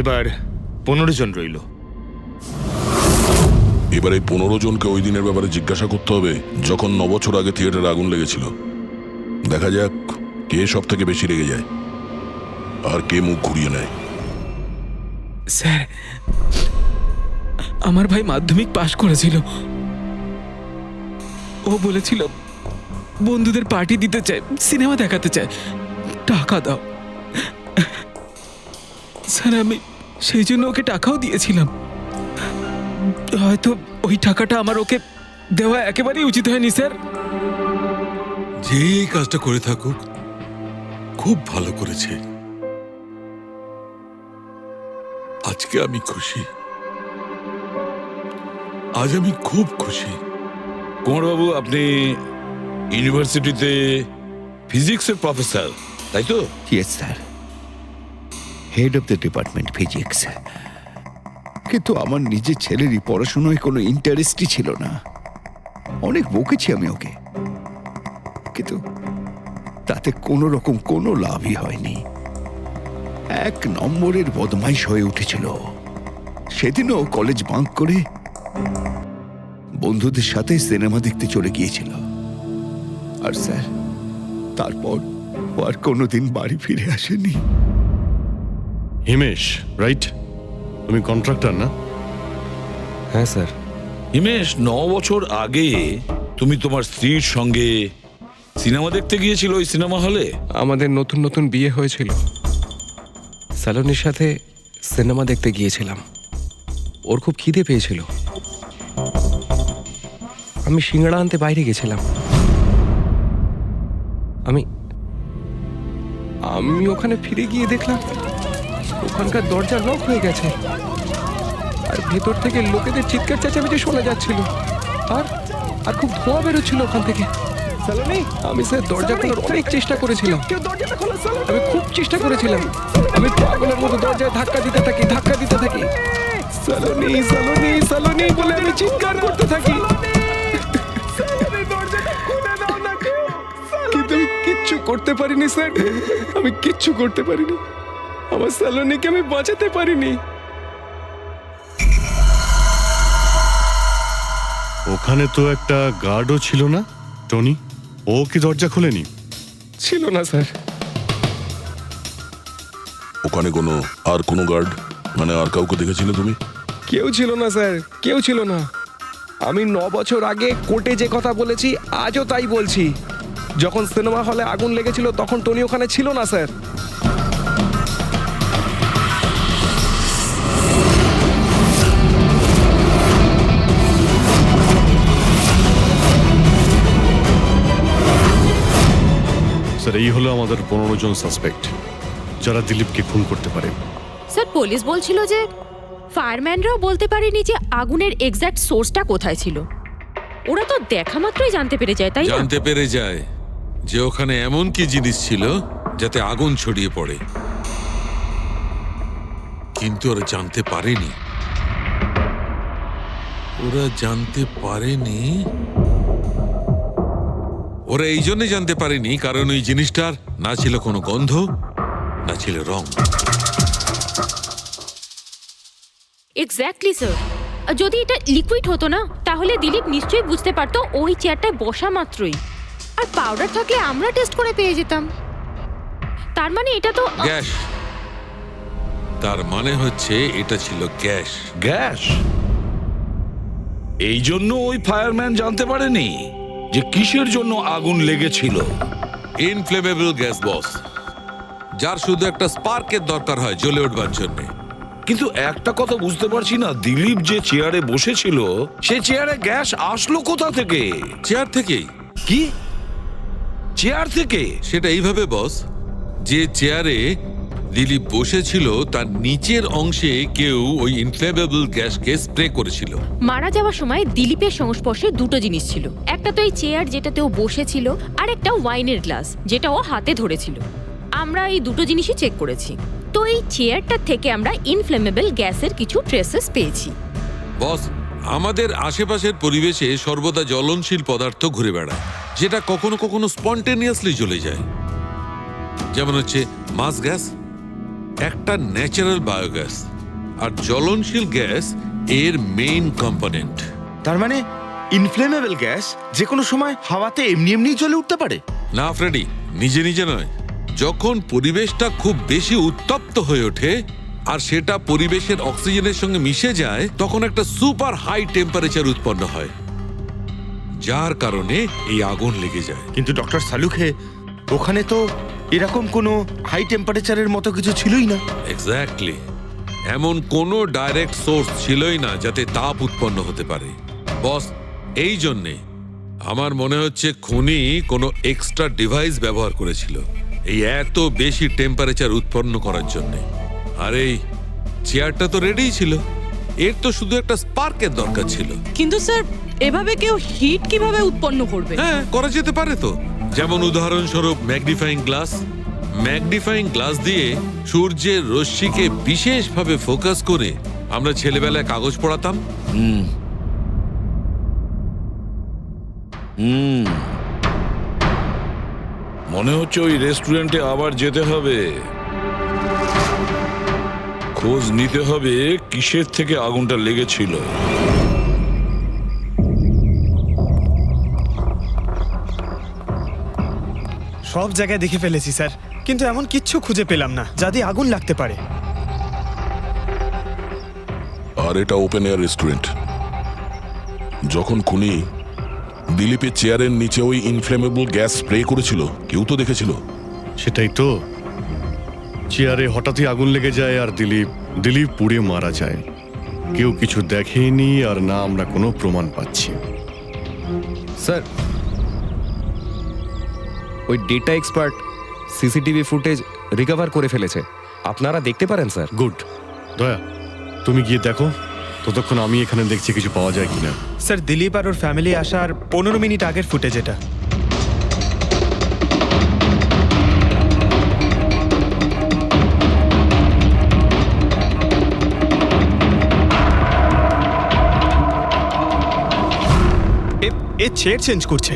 এবার 15 জন রইল। এবার এই 15 জনকে ওই দিনের ব্যাপারে জিজ্ঞাসা করতে হবে যখন 9 বছর আগে থিয়েটারে আগুন লেগেছিল। দেখা যাক কে সব থেকে বেশি রেগে যায় আর কে মুখ ঘুরিয়ে নেয়। স্যার আমার ভাই মাধ্যমিক পাশ করেছিল। ও বলেছিল বন্ধুদের পার্টি দিতে চায়, সিনেমা দেখাতে চায়, টাকা দাও। স্যার আমি সেই জন্য ওকে টাকাও দিয়েছিলাম। হয়তো ওই টাকাটা আমার ওকে দেওয়া একেবারেই উচিত হয়নি স্যার। যে এই কাজটা করে থাকুক খুব ভালো করেছে। আজকে আমি খুশি, আজ আমি খুব খুশি। কুমারবাবু আপনি ইউনিভার্সিটিতে ফিজিক্সের প্রফেসর, তাই তো? Yes sir, head of the department physics. কিন্তু আমার নিজের ছেলেরই পড়াশোনায় কোনো ইন্টারেস্টই ছিল না। অনেক বকেছি আমি ওকে, কিন্তু তাতে কোনো রকম কোনো লাভই হয়নি। 1 নম্বরের বদমাইশ হয়ে উঠেছিল। সেদিনও কলেজ বাঙ্ক করে বন্ধুদের সাথে সিনেমা দেখতে চলে গিয়েছিল। আর স্যার তারপর ও আর কোনোদিন বাড়ি ফিরে আসেনি। হিমেশ, রাইট? তুমি কন্ট্রাক্টর না? হ্যাঁ স্যার। হিমেশ, 9 বছর আগে তুমি তোমার স্ত্রীর সঙ্গে সিনেমা দেখতে গিয়েছিল ওই সিনেমা হলে। আমাদের নতুন নতুন বিয়ে হয়েছিল, স্যালোনির সাথে সিনেমা দেখতে গিয়েছিলাম। ওর খুব খিদে পেয়েছিল, আমি সিঙ্গাড়া আনতে বাইরে গেছিলাম। আমি আমি ওখানে ফিরে গিয়ে দেখলাম ওখানকার দরজা লক হয়ে গেছে, আর ভেতর থেকে লোকেদের চিৎকার চেঁচামেচি শোনা যাচ্ছিল, আর আর খুব ধোঁয়া বেরোচ্ছিল ওখান থেকে। আমি স্যার দরজা খোলার অনেক চেষ্টা করেছিলাম, আমি খুব চেষ্টা করেছিলাম। আমি পাগলের মতো দরজায় ধাক্কা দিতে থাকি সালোনি সালোনি সালোনি বলে আমি চিৎকার করতে থাকি, কিন্তু আমি কিচ্ছু করতে পারিনি স্যার। আমি কিচ্ছু করতে পারিনি, আমার সালোনিকে আমি বাঁচাতে পারিনি। ওখানে তো একটা গার্ডও ছিল না, টনি? ও কি দরজা খোলেনি? ছিল না স্যার। ওখানে কোনো গার্ড মানে আর কাউকে দেখেছিলে তুমি? কেউ ছিল না স্যার, কেউ ছিল না। আমি 9 বছর আগে কোর্টে যে কথা বলেছি আজও তাই বলছি। যখন সিনেমা হলে আগুন লেগেছিল তখন টনি ওখানে ছিল না স্যার। স্যার এই হলো আমাদের 15 জন সাসপেক্ট যারা দিলীপকে খুন করতে পারে। স্যার পুলিশ বলছিল যে ফায়ারম্যানরাও বলতে পারেনি যে আগুনের এক্স্যাক্ট সোর্সটা কোথায় ছিল। ওরা তো দেখা মাত্রই জানতে পেরে যায়, তাই না? জানতে পেরে যায় যে ওখানে এমন কি জিনিস ছিল যাতে আগুন ছড়িয়ে পড়ে, কিন্তু ওরা জানতে পারেনি। ওরা এই জন্য জানতে পারেনি কারণ ওই জিনিসটার না ছিল কোনো গন্ধ, না ছিল রং। Exactly sir. যদি এটা লিকুইড হতো না তাহলে দিলীপ নিশ্চয়ই বুঝতে পারতো ওই চেয়ারটায় বসা মাত্রই। আর পাউডার থাকলে আমরা টেস্ট করে পেয়ে যেতাম। তার মানে এটা তো গ্যাস। তার মানে হচ্ছে এটা ছিল গ্যাস। গ্যাস? এই জন্য ওই ফায়ারম্যান জানতে পারেনি যে কিসের জন্য আগুন লেগেছিল। ইনফ্লেমেবল গ্যাস বস, যার শুধু একটা স্পার্কের দরকার হয় জ্বলে উঠবার জন্য। কিন্তু একটা কথা বুঝতে পারছি না, দিলীপ যে চেয়ারে বসেছিল সে চেয়ারে গ্যাস আসলো কোথা থেকে? চেয়ার থেকেই। কি চেয়ার থেকে? সেটা এইভাবে বস, যে চেয়ারে দিলীপ বসেছিল তার নিচের অংশে কেউ ওই ইনফ্লেমেবল গ্যাসকে স্প্রে করেছিল। মারা যাওয়ার সময় দিলীপের সংস্পর্শে দুটো জিনিস ছিল, একটা তো এই চেয়ার যেটাতে ও বসেছিল, আর একটা ওয়াইনের গ্লাস যেটা ও হাতে ধরেছিল। আমরা এই দুটো জিনিসই চেক করেছি, তো এই চেয়ারটার থেকে আমরা ইনফ্লেমেবল গ্যাসের কিছু ট্রেসেস পেয়েছি। বস, আমাদের আশেপাশের পরিবেশে সর্বদা জ্বলনশীল পদার্থ ঘুরে বেড়ায়, যেটা কখনো কখনো স্পন্টেনিয়াসলি জ্বলে যায়। যেমন হচ্ছে মাস গ্যাস, একটা ন্যাচারাল বায়োগ্যাস, আর জ্বলনশীল গ্যাস এর মেইন কম্পোনেন্ট। তার মানে ইনফ্লেমেবল গ্যাস যে কোনো সময় হাওয়াতে এমনি এমনি জ্বলে উঠতে পারে? না ফ্রেডি, নিজে নিজে নয়। যখন পরিবেশটা খুব বেশি উত্তপ্ত হয়ে ওঠে আর সেটা পরিবেশের অক্সিজেনের সঙ্গে মিশে যায়, তখন একটা সুপার হাই টেম্পারেচার উৎপন্ন হয়, যার কারণে এই আগুন লেগে যায়। কিন্তু ডক্টর সালুখে, ওখানে তো এরকম কোনো হাই টেম্পারেচারের মতো কিছু ছিলই না। এক্স্যাক্টলি, এমন কোনো ডাইরেক্ট সোর্স ছিলই না যাতে তাপ উৎপন্ন হতে পারে। বস, এই জন্যে আমার মনে হচ্ছে খুনি কোনো এক্সট্রা ডিভাইস ব্যবহার করেছিল এই এত বেশি টেম্পারেচার উৎপন্ন করার জন্য। আর এই চেয়ারটা তো রেডিই ছিল, এর তো শুধু একটা স্পার্কের দরকার ছিল। কিন্তু স্যার, এভাবে কেউ হিট কিভাবে উৎপন্ন করবে? হ্যাঁ, করা যেতে পারে তো। যেমন উদাহরণস্বরূপ ম্যাগনিফাইং গ্লাস। ম্যাগনিফাইং গ্লাস দিয়ে সূর্যের রশ্মিকে বিশেষভাবে ফোকাস করে আমরা ছেলেবেলায় কাগজ পড়াতাম। মনে হচ্ছে ওই রেস্টুরেন্টে আবার যেতে হবে, খোঁজ নিতে হবে কিসের থেকে আগুনটা লেগেছিল। সব জায়গায় দেখে ফেলেছি স্যার, কিন্তু এমন কিচ্ছু খুঁজে পেলাম না যা দিয়ে আগুন লাগতে পারে। আর এটা ওপেন এয়ার রেস্টুরেন্ট। যখন খুনি দিলীপের চেয়ারের নিচে ওই ইনফ্লেমেবল গ্যাস স্প্রে করেছিল, কেউ তো দেখেছিল। সেটাই তো, চেয়ারে হঠাৎই আগুন লেগে যায় আর দিলীপ পুড়ে মারা যায়। কেউ কিছু দেখেনি, আর না আমরা কোনো প্রমাণ পাচ্ছি। স্যার, ওই data expert CCTV footage recover করে ফেলেছে, আপনারা দেখতে পারেন স্যার। গুড। দয়া, তুমি গিয়ে দেখো, ততক্ষণ আমি এখানে দেখছি কিছু পাওয়া যায় কিনা। স্যার, দিলীপ আর ওর ফ্যামিলি আসার 15 মিনিট আগের ফুটেজ এটা। এ চেয়ার চেঞ্জ করছে।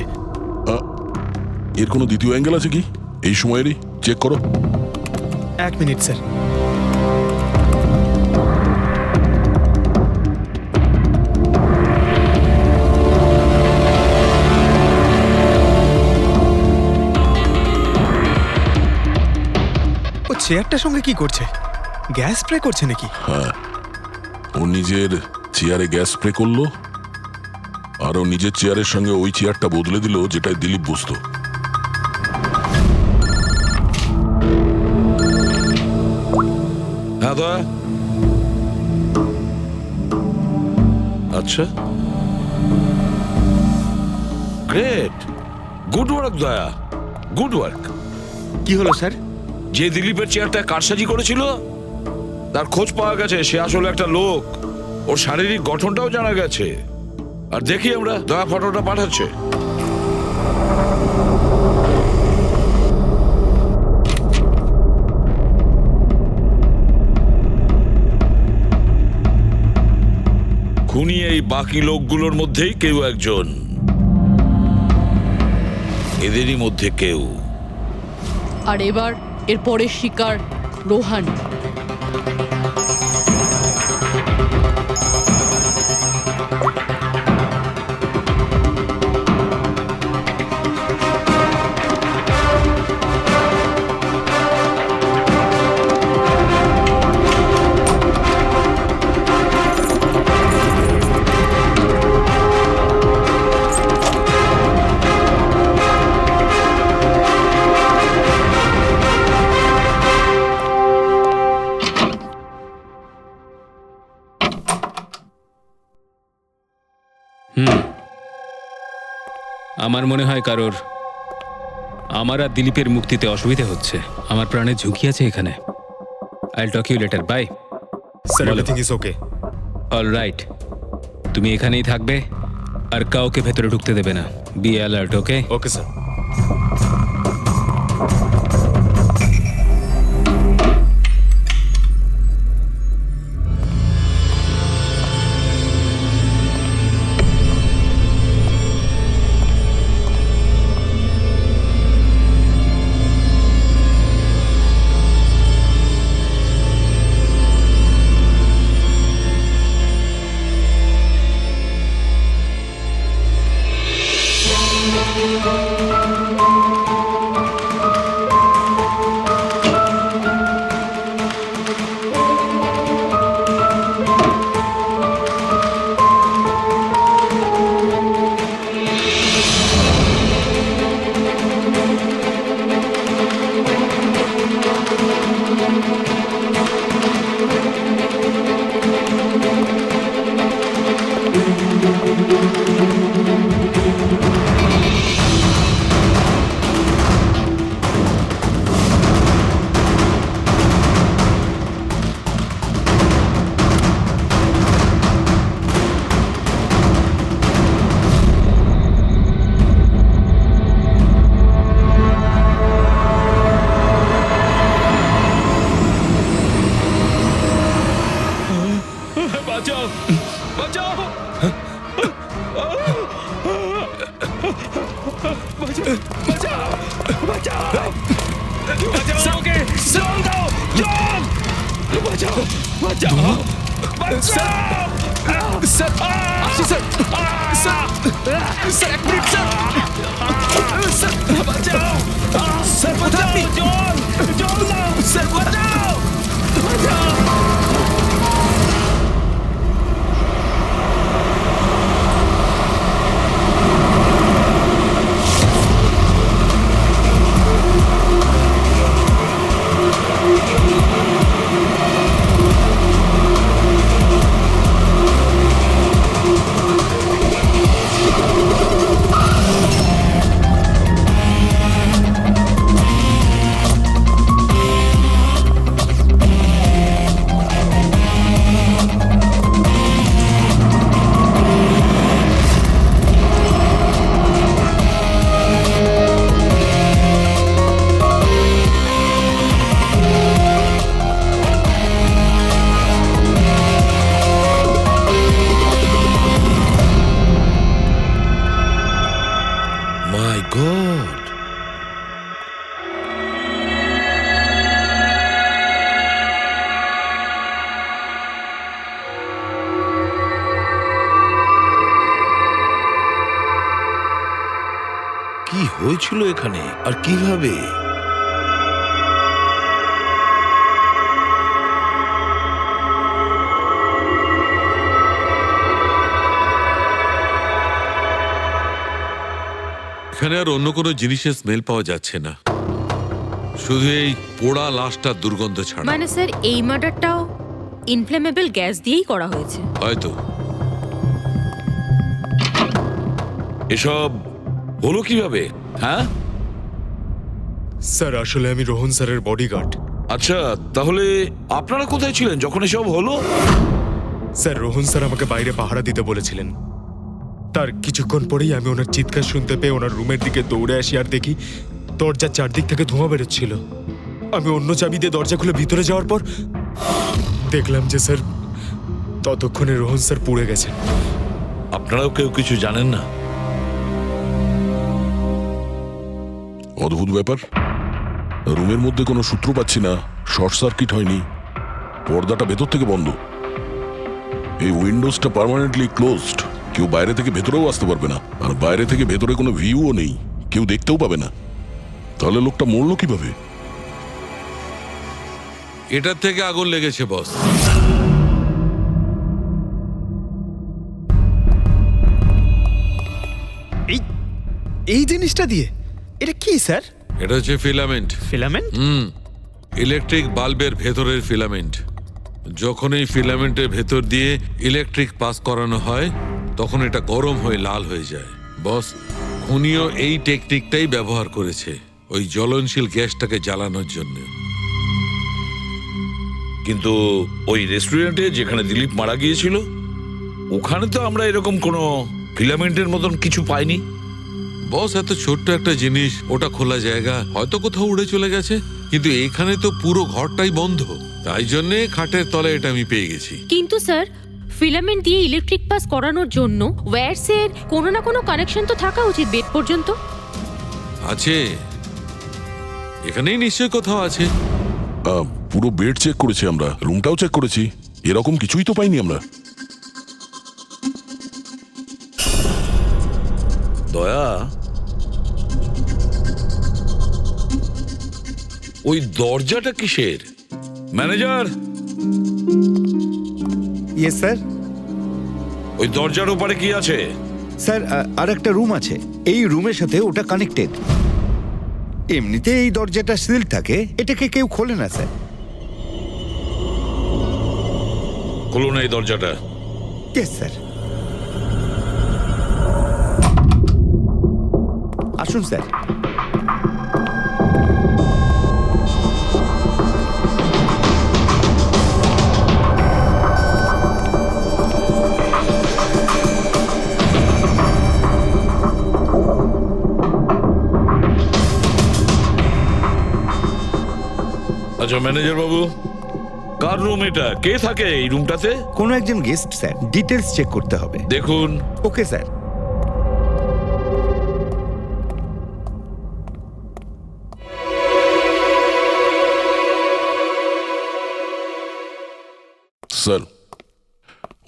এর কোনো দ্বিতীয় অ্যাঙ্গেল আছে কি এই সময়েরই? চেক করো। 1 মিনিট স্যার। ও চেয়ারটার সঙ্গে কি করছে? গ্যাস স্প্রে করছে নাকি? হ্যাঁ, ও নিজের চেয়ারে গ্যাস স্প্রে করলো, আর ও নিজের চেয়ারের সঙ্গে ওই চেয়ারটা বদলে দিল যেটায় দিলীপ বসতো। হ্যাঁ দয়া। আচ্ছা, গ্রেট, গুড ওয়ার্ক দয়া, গুড ওয়ার্ক। কি হলো স্যার? যে দিলীপের চেয়ারটা কারসাজি করেছিল তার খোঁজ পাওয়া গেছে। সে আসলে একটা লোক, ওর শারীরিক গঠনটাও জানা গেছে। আর দেখি আমরা, দয়া ফটোটা পাঠাচ্ছে। খুনি এই বাকি লোকগুলোর মধ্যেই কেউ একজন, এদেরই মধ্যে কেউ। আর এবার এর পরের শিকার রোহান। আমার মনে হয় কারোর আমার আর দিলীপের মুক্তিতে অসুবিধা হচ্ছে। আমার প্রাণের ঝুঁকি আছে এখানে। I talk you later, bye. Sir, everything is okay. All right, তুমি এখানেই থাকবে আর কাউকে ভেতরে ঢুকতে দেবে না। Be alert, okay? Okay sir. বাঁচাও, বাঁচাও, বাঁচাও, বাঁচাও, বাঁচাও ওকে, জল দাও, জল, বাঁচাও, বাঁচাও, বাঁচাও। স্যার, আসছি স্যার। স্যার, স্যার, এক মিনিট স্যার। স্যার, বাঁচাও, স্যার, কোথায় আপনি? জল, জল দাও, স্যার, বাঁচাও, বাঁচাও। My God! কি হয়েছিল এখানে আর কিভাবে? এখানে আর অন্য কোনো জিনিসের স্মেল পাওয়া যাচ্ছে না, শুধু এই পোড়া লাশটার দুর্গন্ধ ছাড়া। মানে স্যার, এই মার্ডারটাও ইনফ্লেমেবল গ্যাস দিয়েই করা হয়েছে হয়তো। এসব হলো কিভাবে? হ্যাঁ স্যার, আসলে আমি রোহন স্যারের বডিগার্ড। আচ্ছা, তাহলে আপনারা কোথায় ছিলেন যখন এসব হলো? স্যার, রোহন স্যার আমাকে বাইরে পাহারা দিতে বলেছিলেন। তার কিছুক্ষণ পরেই আমি ওনার চিৎকার শুনতে পেয়ে ওনার রুমের দিকে দৌড়ে আসি আর দেখি দরজার চারদিক থেকে ধোঁয়া বেরোচ্ছিল। আমি অন্য চাবি দিয়ে দরজা খুলে ভিতরে যাওয়ার পর দেখলাম যে স্যার, ততক্ষণে রোহন স্যার পুড়ে গেছেন। আপনারাও কেউ কিছু জানেন না? অদ্ভুত ব্যাপার, রুমের মধ্যে কোনো সূত্র পাচ্ছি না, শর্ট সার্কিট হয়নি, পর্দাটা ভেতর থেকে বন্ধ, এই উইন্ডোজটা পার্মানেন্টলি ক্লোজড, কেউ বাইরে থেকে ভেতরেও আসতে পারবে না, আর বাইরে থেকে ভেতরে কোনো ভিউও নেই, কেউ দেখতেও পাবে না। তাহলে লোকটা মরলো কিভাবে? এটার থেকে আগুন লেগেছে বস। এই জিনিসটা দিয়ে? এটা কি স্যার? এটা হচ্ছে ফিলামেন্ট। ফিলামেন্ট? ইলেকট্রিক বাল্বের ভেতরের ফিলামেন্ট। যখন এই ফিলামেন্টের ভেতর দিয়ে ইলেকট্রিক পাস করানো হয় তখন এটা গরম হয়ে লাল হয়ে যায়। বস, খুনিও এই টেকনিকটাই ব্যবহার করেছে ওই জ্বলনশীল গ্যাসটাকে জ্বালানোর জন্য। কিন্তু ওই রেস্টুরেন্টে যেখানে দিলীপ মারা গিয়েছিল ওখানে তো আমরা এরকম কোনো ফিলামেন্টের মতন কিছু পাইনি। বস, এত ছোট্ট একটা জিনিস, ওটা খোলা জায়গা, হয়তো কোথাও উড়ে চলে গেছে, কিন্তু এখানে তো পুরো ঘরটাই বন্ধ, তাই জন্যে খাটের তলে এটা আমি পেয়ে গেছি। কিন্তু স্যার, ফিলামেন্ট দিয়ে ইলেকট্রিক পাস করানোর জন্য ওয়্যারসের কোনো না কোনো কানেকশন তো থাকা উচিত বেড পর্যন্ত। আছে, এখানেই নিশ্চয় কোথাও আছে। পুরো বেড চেক করেছি আমরা, রুমটাও চেক করেছি, এরকম কিছুই তো পাইনি আমরা। দয়া, ওই দরজাটা কিসের? Manager, yes sir. ওই দরজার ওপারে কি আছে? স্যার, আর একটা রুম আছে, এই রুমের সাথে ওটা কানেক্টেড। এমনিতে এই দরজাটা সিল থাকে, এটাকে কেউ খোলে না স্যার। খুলুন এই দরজাটা। Yes sir. আসুন স্যার। আচ্ছা ম্যানেজার বাবু, কার রুম এটা? কে থাকে এই রুমটাতে? কোনো একজন গেস্ট স্যার, ডিটেলস চেক করতে হবে। দেখুন। Okay sir. স্যার,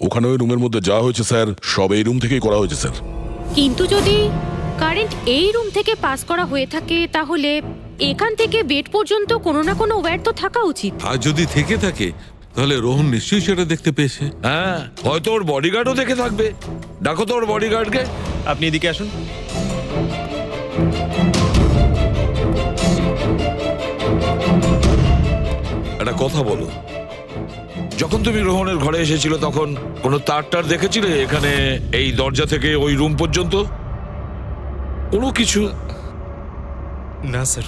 ওখানে ওই রুমের মধ্যে যা হয়েছে স্যার, সব এই রুম থেকেই করা হয়েছে স্যার। কিন্তু যদি কারেন্ট এই রুম থেকে পাস করা হয়ে থাকে তাহলে এখান থেকে বেড পর্যন্ত কোনো না কোনো ওয়্যার তো থাকা উচিত। আর যদি থেকে থাকে তাহলে রোহন নিশ্চয়ই সেটা দেখতে পেয়েছে। হ্যাঁ, হয়তো ওর বডিগার্ডও দেখে থাকবে। ডাকো তো ওর বডিগার্ডকে। আপনি এদিকে আসুন। একটা কথা বলো, যখন তুমি রোহনের ঘরে এসেছিল তখন কোনো তার দেখেছিলে এখানে এই দরজা থেকে ওই রুম পর্যন্ত? কোনো কিছু? না স্যার,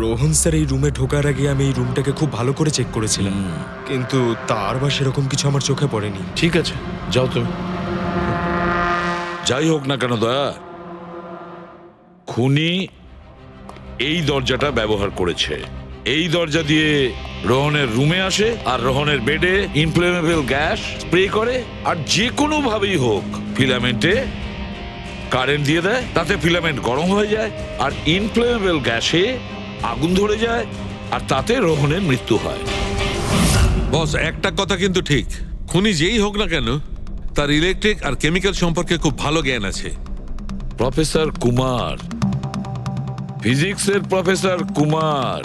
রোহন স্যার এই রুমে ঢোকার আগে আমি এই রুমটাকে খুব ভালো করে চেক করেছিলাম, কিন্তু তার বা সেরকম কিছু আমার চোখে পড়েনি। ঠিক আছে, যাও তুমি। যাই হোক না কেন দয়া, খুনি এই দরজাটা ব্যবহার করেছে। এই দরজা দিয়ে রোহনের রুমে আসে আর রোহনের বেডে ইনফ্লেমেবল গ্যাস স্প্রে করে, আর যে কোনো ভাবেই হোক ফিলামেন্টে কারেন্ট দিয়ে দেয়, তাতে ফিলামেন্ট গরম হয়ে যায় আর ইনফ্লেমেবল গ্যাসে আগুন ধরে যায়, আর তাতে রোহনের মৃত্যু হয়। বস, একটা কথা কিন্তু ঠিক, খুনি যেই হোক না কেন তার ইলেকট্রিক আর কেমিক্যাল সম্পর্কে খুব ভালো জ্ঞান আছে। প্রফেসর কুমার, ফিজিক্সের প্রফেসর কুমার,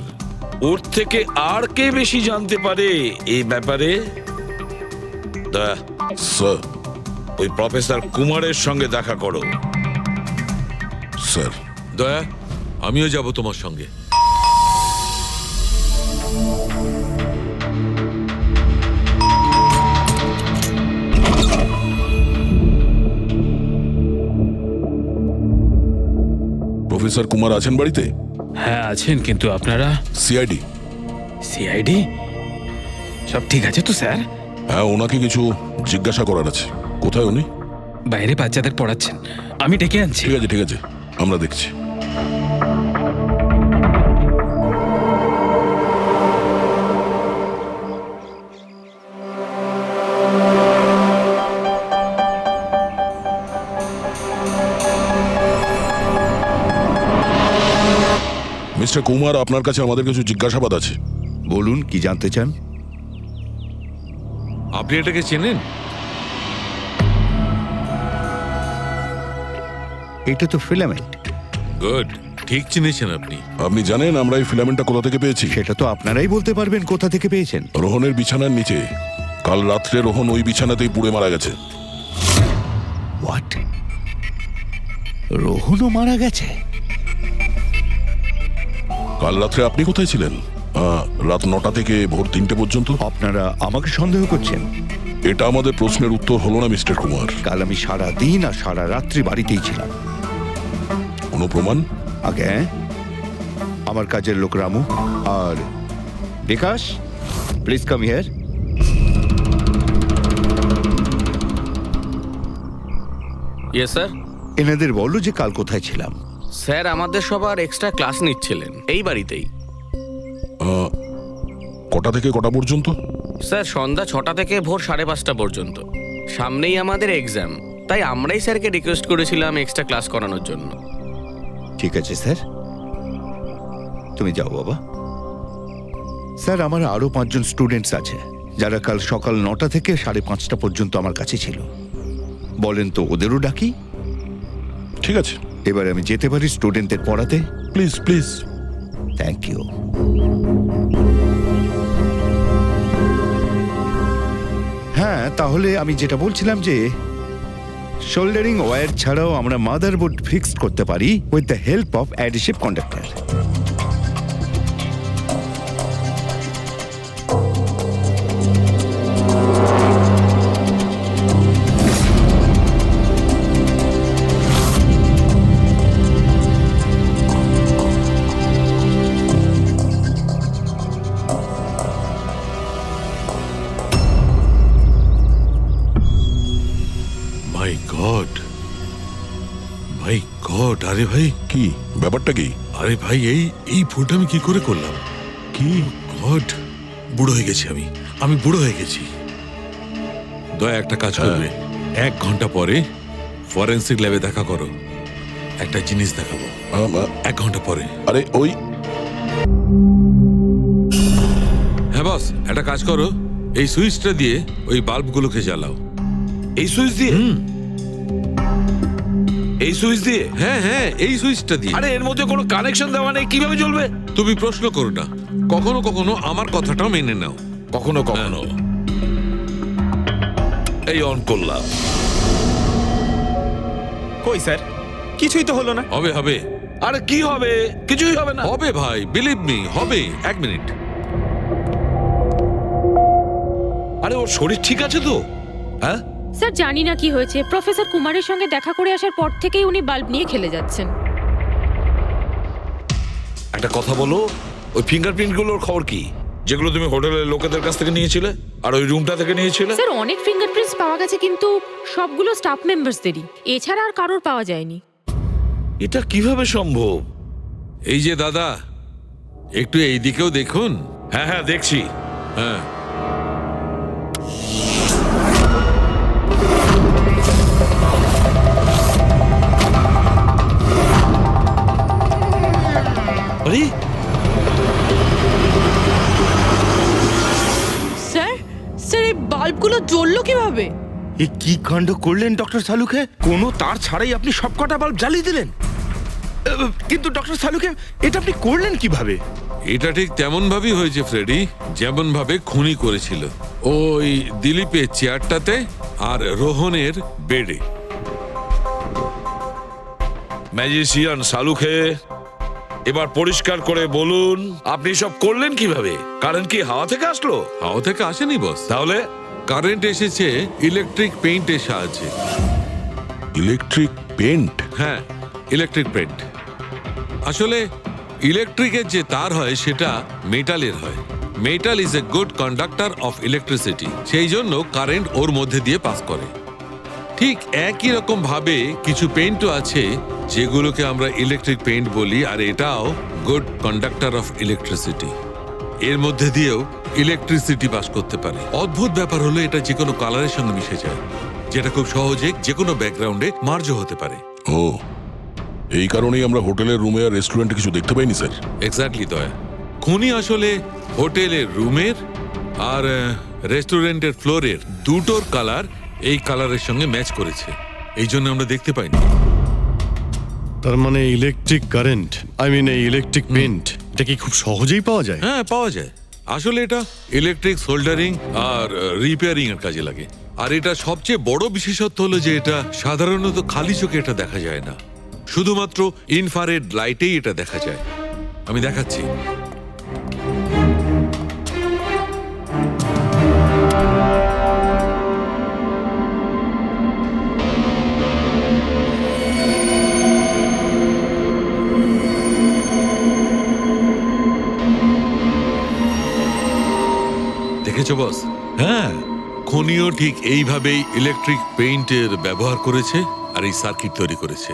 ওর থেকে আর কে বেশি জানতে পারে এই ব্যাপারে? স্যার, ওই প্রফেসর কুমারের সঙ্গে দেখা করো। স্যার। দয়া, আমিও যাব তোমার সঙ্গে। প্রফেসর কুমার আছেন বাড়িতে? হ্যাঁ আছেন, কিন্তু আপনারা? সিআইডি। সিআইডি? সব ঠিক আছে তো স্যার? হ্যাঁ, ওনাকে কিছু জিজ্ঞাসা করার আছে। কোথায় উনি? বাইরে বাচ্চাদের পড়াচ্ছেন, আমি ডেকে আনছি। ঠিক আছে ঠিক আছে, আমরা দেখছি। মিস্টার কুমার, আপনার কাছে আমাদের কিছু জিজ্ঞাসাবাদ আছে। বলুন, কি জানতে চান? আপনি এটাকে চেনেন? এটা তো ফিলামেন্ট। গুড, ঠিক চিনেছেন আপনি। আপনি জানেন আমরা এই ফিলামেন্টটা কোথা থেকে পেয়েছি? সেটা তো আপনারাই বলতে পারবেন কোথা থেকে পেয়েছেন। রোহনের বিছানার নিচে। কাল রাত্রে রোহন ওই বিছানাতেই পুড়ে মারা গেছে। হোয়াট? রোহনও মারা গেছে? কাল রাত্রে আপনি কোথায় ছিলেন? রাত 9টা থেকে ভোর 3টে পর্যন্ত। আপনারা আমাকে সন্দেহ করছেন? এটা আমাদের প্রশ্নের উত্তর হলো না মিস্টার কুমার। কাল আমি সারা দিন আর সারা রাত্রি বাড়িতেই ছিলাম। কোনো প্রমাণ? আগে আমার কাজের লোক রামু আর Bikash, please come here. Yes sir. এনাদের বলো যে কাল কোথায় ছিলাম। স্যার আমাদের সবার এক্সট্রা ক্লাস নিচ্ছিলেন এই বাড়িতেই। কটা থেকে কটা পর্যন্ত? স্যার সন্ধ্যা 6টা থেকে ভোর 5:30 পর্যন্ত। সামনেই আমাদের এক্সাম, তাই আমরাই স্যারকে রিকোয়েস্ট করেছিলাম এক্সট্রা ক্লাস করানোর জন্য। ঠিক আছে স্যার, তুমি যাও বাবা। স্যার আমার আরো 5 জন স্টুডেন্টস আছে যারা কাল সকাল 9টা থেকে 5:30 পর্যন্ত আমার কাছে ছিল। বলেন তো ওদেরও ডাকি? ঠিক আছে, এবার আমি যেতে পারি স্টুডেন্টদের পড়াতে? Please please. Thank you. হ্যাঁ, তাহলে আমি যেটা বলছিলাম যে শোল্ডারিং ওয়্যার ছাড়াও আমরা মাদারবোর্ড ফিক্সড করতে পারি with the help of adhesive conductor. My God, my God! আরে ভাই, কি ব্যাপারটা? কি আরে ভাই, এই ভুলটা আমি কি করে করলাম? কি গড, বুড়ো হয়ে গেছি আমি বুড়ো হয়ে গেছি। দয়া একটা কাজ করবে, 1 ঘন্টা পরে ফরেন্সিক ল্যাবে দেখা করো, একটা জিনিস দেখাবো। 1 ঘন্টা পরে। আরে ওই, হ্যাঁ বস, একটা কাজ করো, এই সুইচটা দিয়ে ওই বাল্বগুলোকে জ্বালাও। এই সুইচ দিয়ে? এই সুইচ দিয়ে? হ্যাঁ হ্যাঁ, এই সুইচটা দিয়ে। আরে এর মধ্যে কোনো কানেকশন দেওয়া নেই, কিভাবে জ্বলবে? তুমি প্রশ্ন করো না, কখনো কখনো আমার কথাটাও মেনে নাও। কখনো কখনো। এই অন করলাম। কই স্যার, কিছুই তো হলো না। হবে হবে। আরে কি হবে? কিছুই হবে না। হবে ভাই, বিলিভ মি, হবে। 1 মিনিট। আরে ওর শরীর ঠিক আছে তো? হ্যাঁ স্যার জানি না কি হয়েছে, প্রফেসর কুমারের সঙ্গে দেখা করে আসার পর থেকেই উনি বাল্ব নিয়ে খেলে যাচ্ছেন। একটা কথা বলো, ওই ফিঙ্গারপ্রিন্ট গুলোর খবর কি, যেগুলো তুমি হোটেলের লোকেদের কাছ থেকে নিয়েছিলে আর ওই রুমটা থেকে নিয়েছিলে? স্যার অনেক ফিঙ্গারপ্রিন্টস পাওয়া গেছে, কিন্তু সবগুলো স্টাফ মেম্বারসদেরই, এছাড়া আর কারোর পাওয়া যায়নি। এটা কিভাবে সম্ভব? এই যে দাদা, একটু এই দিকেও দেখুন। হ্যাঁ হ্যাঁ দেখছি। হ্যাঁ, আরে স্যার, স্যার এই বাল্বগুলো জ্বললো কিভাবে? এ কি কাণ্ড করলেন ডক্টর সালুকে? কোনো তার ছাড়াই আপনি সবকটা বাল্ব জ্বালিয়ে দিলেন। কিন্তু ডক্টর সালুকে, এটা আপনি করলেন কিভাবে? এটা ঠিক তেমন ভাবেই হয়েছে ফ্রেডি, যেমন ভাবে খুনি করেছিল। ওই দিলীপের চেয়ারটাতে আর রোহনের বেডে। ম্যাজিশিয়ান সালুখে, এবার পরিষ্কার করে বলুন আপনি সব করলেন কিভাবে? কারেন্ট কি হাওয়া থেকে আসলো? হাওয়া থেকে আসেনি বস। তাহলে? কারেন্ট এসেছে ইলেকট্রিক পেইন্টের সাহায্যে। Electric paint? হ্যাঁ, ইলেকট্রিক পেইন্ট। আসলে ইলেকট্রিকের যে তার হয় সেটা মেটালের হয়। Metal is a good conductor of electricity, সেই জন্য কারেন্ট ওর মধ্যে দিয়ে পাস করে। ঠিক একই রকম ভাবে কিছু পেইন্টও আছে যেগুলোকে আমরা ইলেকট্রিক পেইন্ট বলি, আর এটাও গুড কন্ডাক্টর অফ ইলেকট্রিসিটি। এর মধ্যে দিয়েও ইলেকট্রিসিটি পাস করতে পারে। অদ্ভুত ব্যাপার হলো এটা যে কোনো কালারের সঙ্গে মিশে যায়, যেটা খুব সহজে যে কোনো ব্যাকগ্রাউন্ডে মার্জ হতে পারে। ও, এই কারণেই আমরা হোটেলের রুমে আর রেস্টুরেন্টে কিছু দেখতে পাইনি স্যার। এক্স্যাক্টলি দয়া, খুনি আসলে হোটেলের রুমের আর রেস্টুরেন্টের ফ্লোরের দুটোর কালার এই কালারের সঙ্গে ম্যাচ করেছে, এই জন্য আমরা দেখতে পাইনি। তার মানে ইলেকট্রিক কারেন্ট, এই ইলেকট্রিক পেন্ট, এটা কি খুব সহজেই পাওয়া যায়? হ্যাঁ, পাওয়া যায়। আসলে এটা ইলেকট্রিক সোল্ডারিং আর রিপেয়ারিং এর কাজে লাগে। আর এটা সবচেয়ে বড় বিশেষত্ব হলো যে এটা সাধারণত খালি চোখে এটা দেখা যায় না, শুধুমাত্র ইনফ্রারেড লাইটেই এটা দেখা যায়। আমি দেখাচ্ছি। দেখেছো বস? হ্যাঁ, খনিও ঠিক এইভাবেই ইলেকট্রিক পেইন্টের ব্যবহার করেছে আর এই সার্কিট তৈরি করেছে।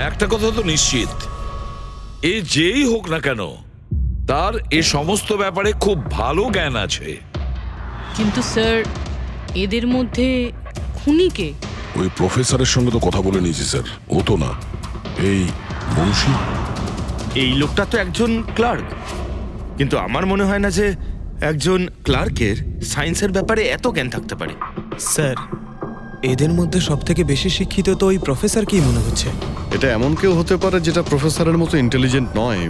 একটা কথা তো নিশ্চিত, এ যেই হোক না কেন তার এ সমস্ত ব্যাপারে খুব ভালো জ্ঞান আছে। কিন্তু স্যার, এদের মধ্যে খুনিকে ওই প্রফেসরের সঙ্গে তো কথা বলে নিয়েছি স্যার, ও তো না। এই বংশী, এই লোকটা তো একজন ক্লার্ক, কিন্তু আমার মনে হয় না যে একজন ক্লার্কের সায়েন্সের ব্যাপারে এত জ্ঞান থাকতে পারে। স্যার, এদের মধ্যে সব থেকে বেশি শিক্ষিত তো ওই প্রফেসর কি মনে হচ্ছে? এটা এমন কেউ হতে পারে যেটা প্রফেসরের মতো ইন্টেলিজেন্ট নয়,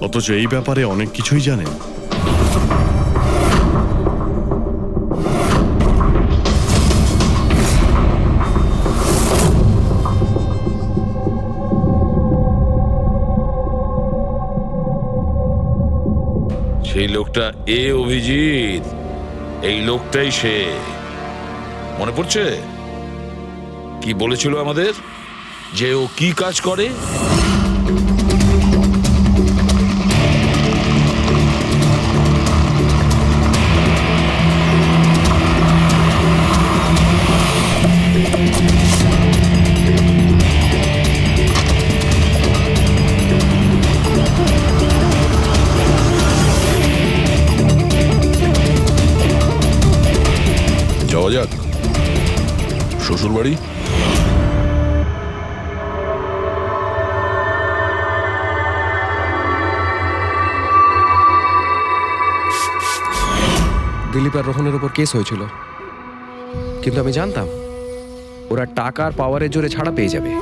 অথচ এই ব্যাপারে অনেক কিছুই জানে। সেই লোকটা অভিজিৎ, এই লোকটাই সে। মনে পড়ছে কি বলেছিল আমাদের, যে ও কি কাজ করে? যাওয়া যাক শ্বশুর বাড়ি। দিলীপ আর রোহনের উপর কেস হয়েছিল, কিন্তু আমি জানতাম ওরা টাকার পাওয়ারের জোরে ছাড়া পেয়ে যাবে।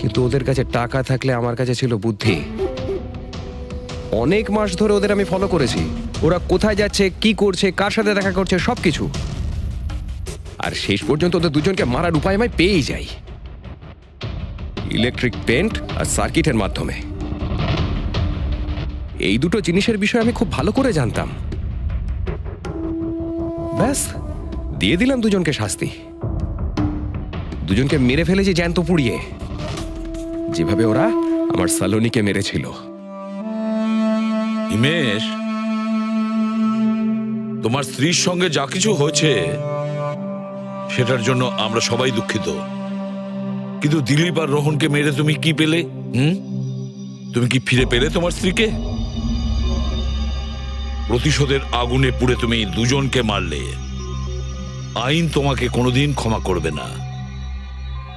কিন্তু ওদের কাছে টাকা থাকলে আমার কাছে ছিল বুদ্ধি। অনেক মাস ধরে ওদের আমি ফলো করেছি, ওরা কোথায় যাচ্ছে, কি করছে, কার সাথে দেখা করছে, সবকিছু। আর শেষ পর্যন্ত ওদের দুজনকে মারার উপায় আমি পেয়েই যাই, ইলেকট্রিক পেন্ট আর সার্কিটের মাধ্যমে। এই দুটো জিনিসের বিষয়ে আমি খুব ভালো করে জানতাম। ব্যাস, দিয়ে দিলাম দুজনকে শাস্তি। দুজনকে মেরে ফেলেছি জ্যান্ত পুড়িয়ে, যেভাবে ওরা আমার সালোনিকে মেরেছিল। হিমেশ, তোমার স্ত্রীর সঙ্গে যা কিছু হয়েছে সেটার জন্য আমরা সবাই দুঃখিত, কিন্তু দিলীপ আর রোহনকে মেরে তুমি কি পেলে? তুমি কি ফিরে পেলে তোমার স্ত্রীকে? প্রতিশোধের আগুনে পুড়ে তুমি দুজনকে মারলে, আইন তোমাকে কোনোদিন ক্ষমা করবে না।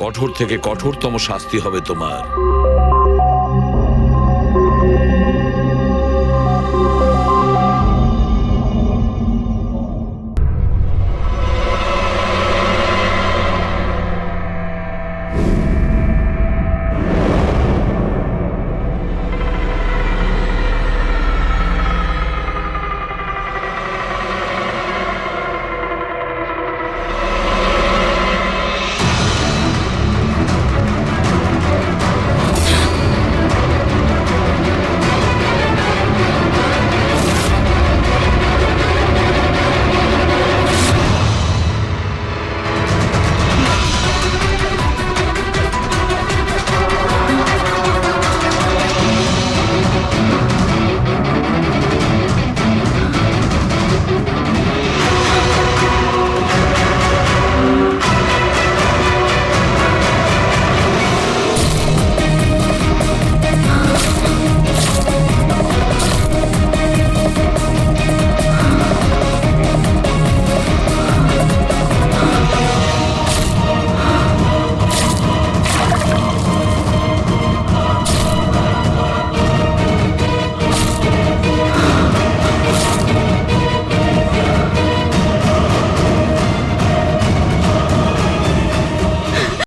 কঠোর থেকে কঠোরতম শাস্তি হবে তোমার।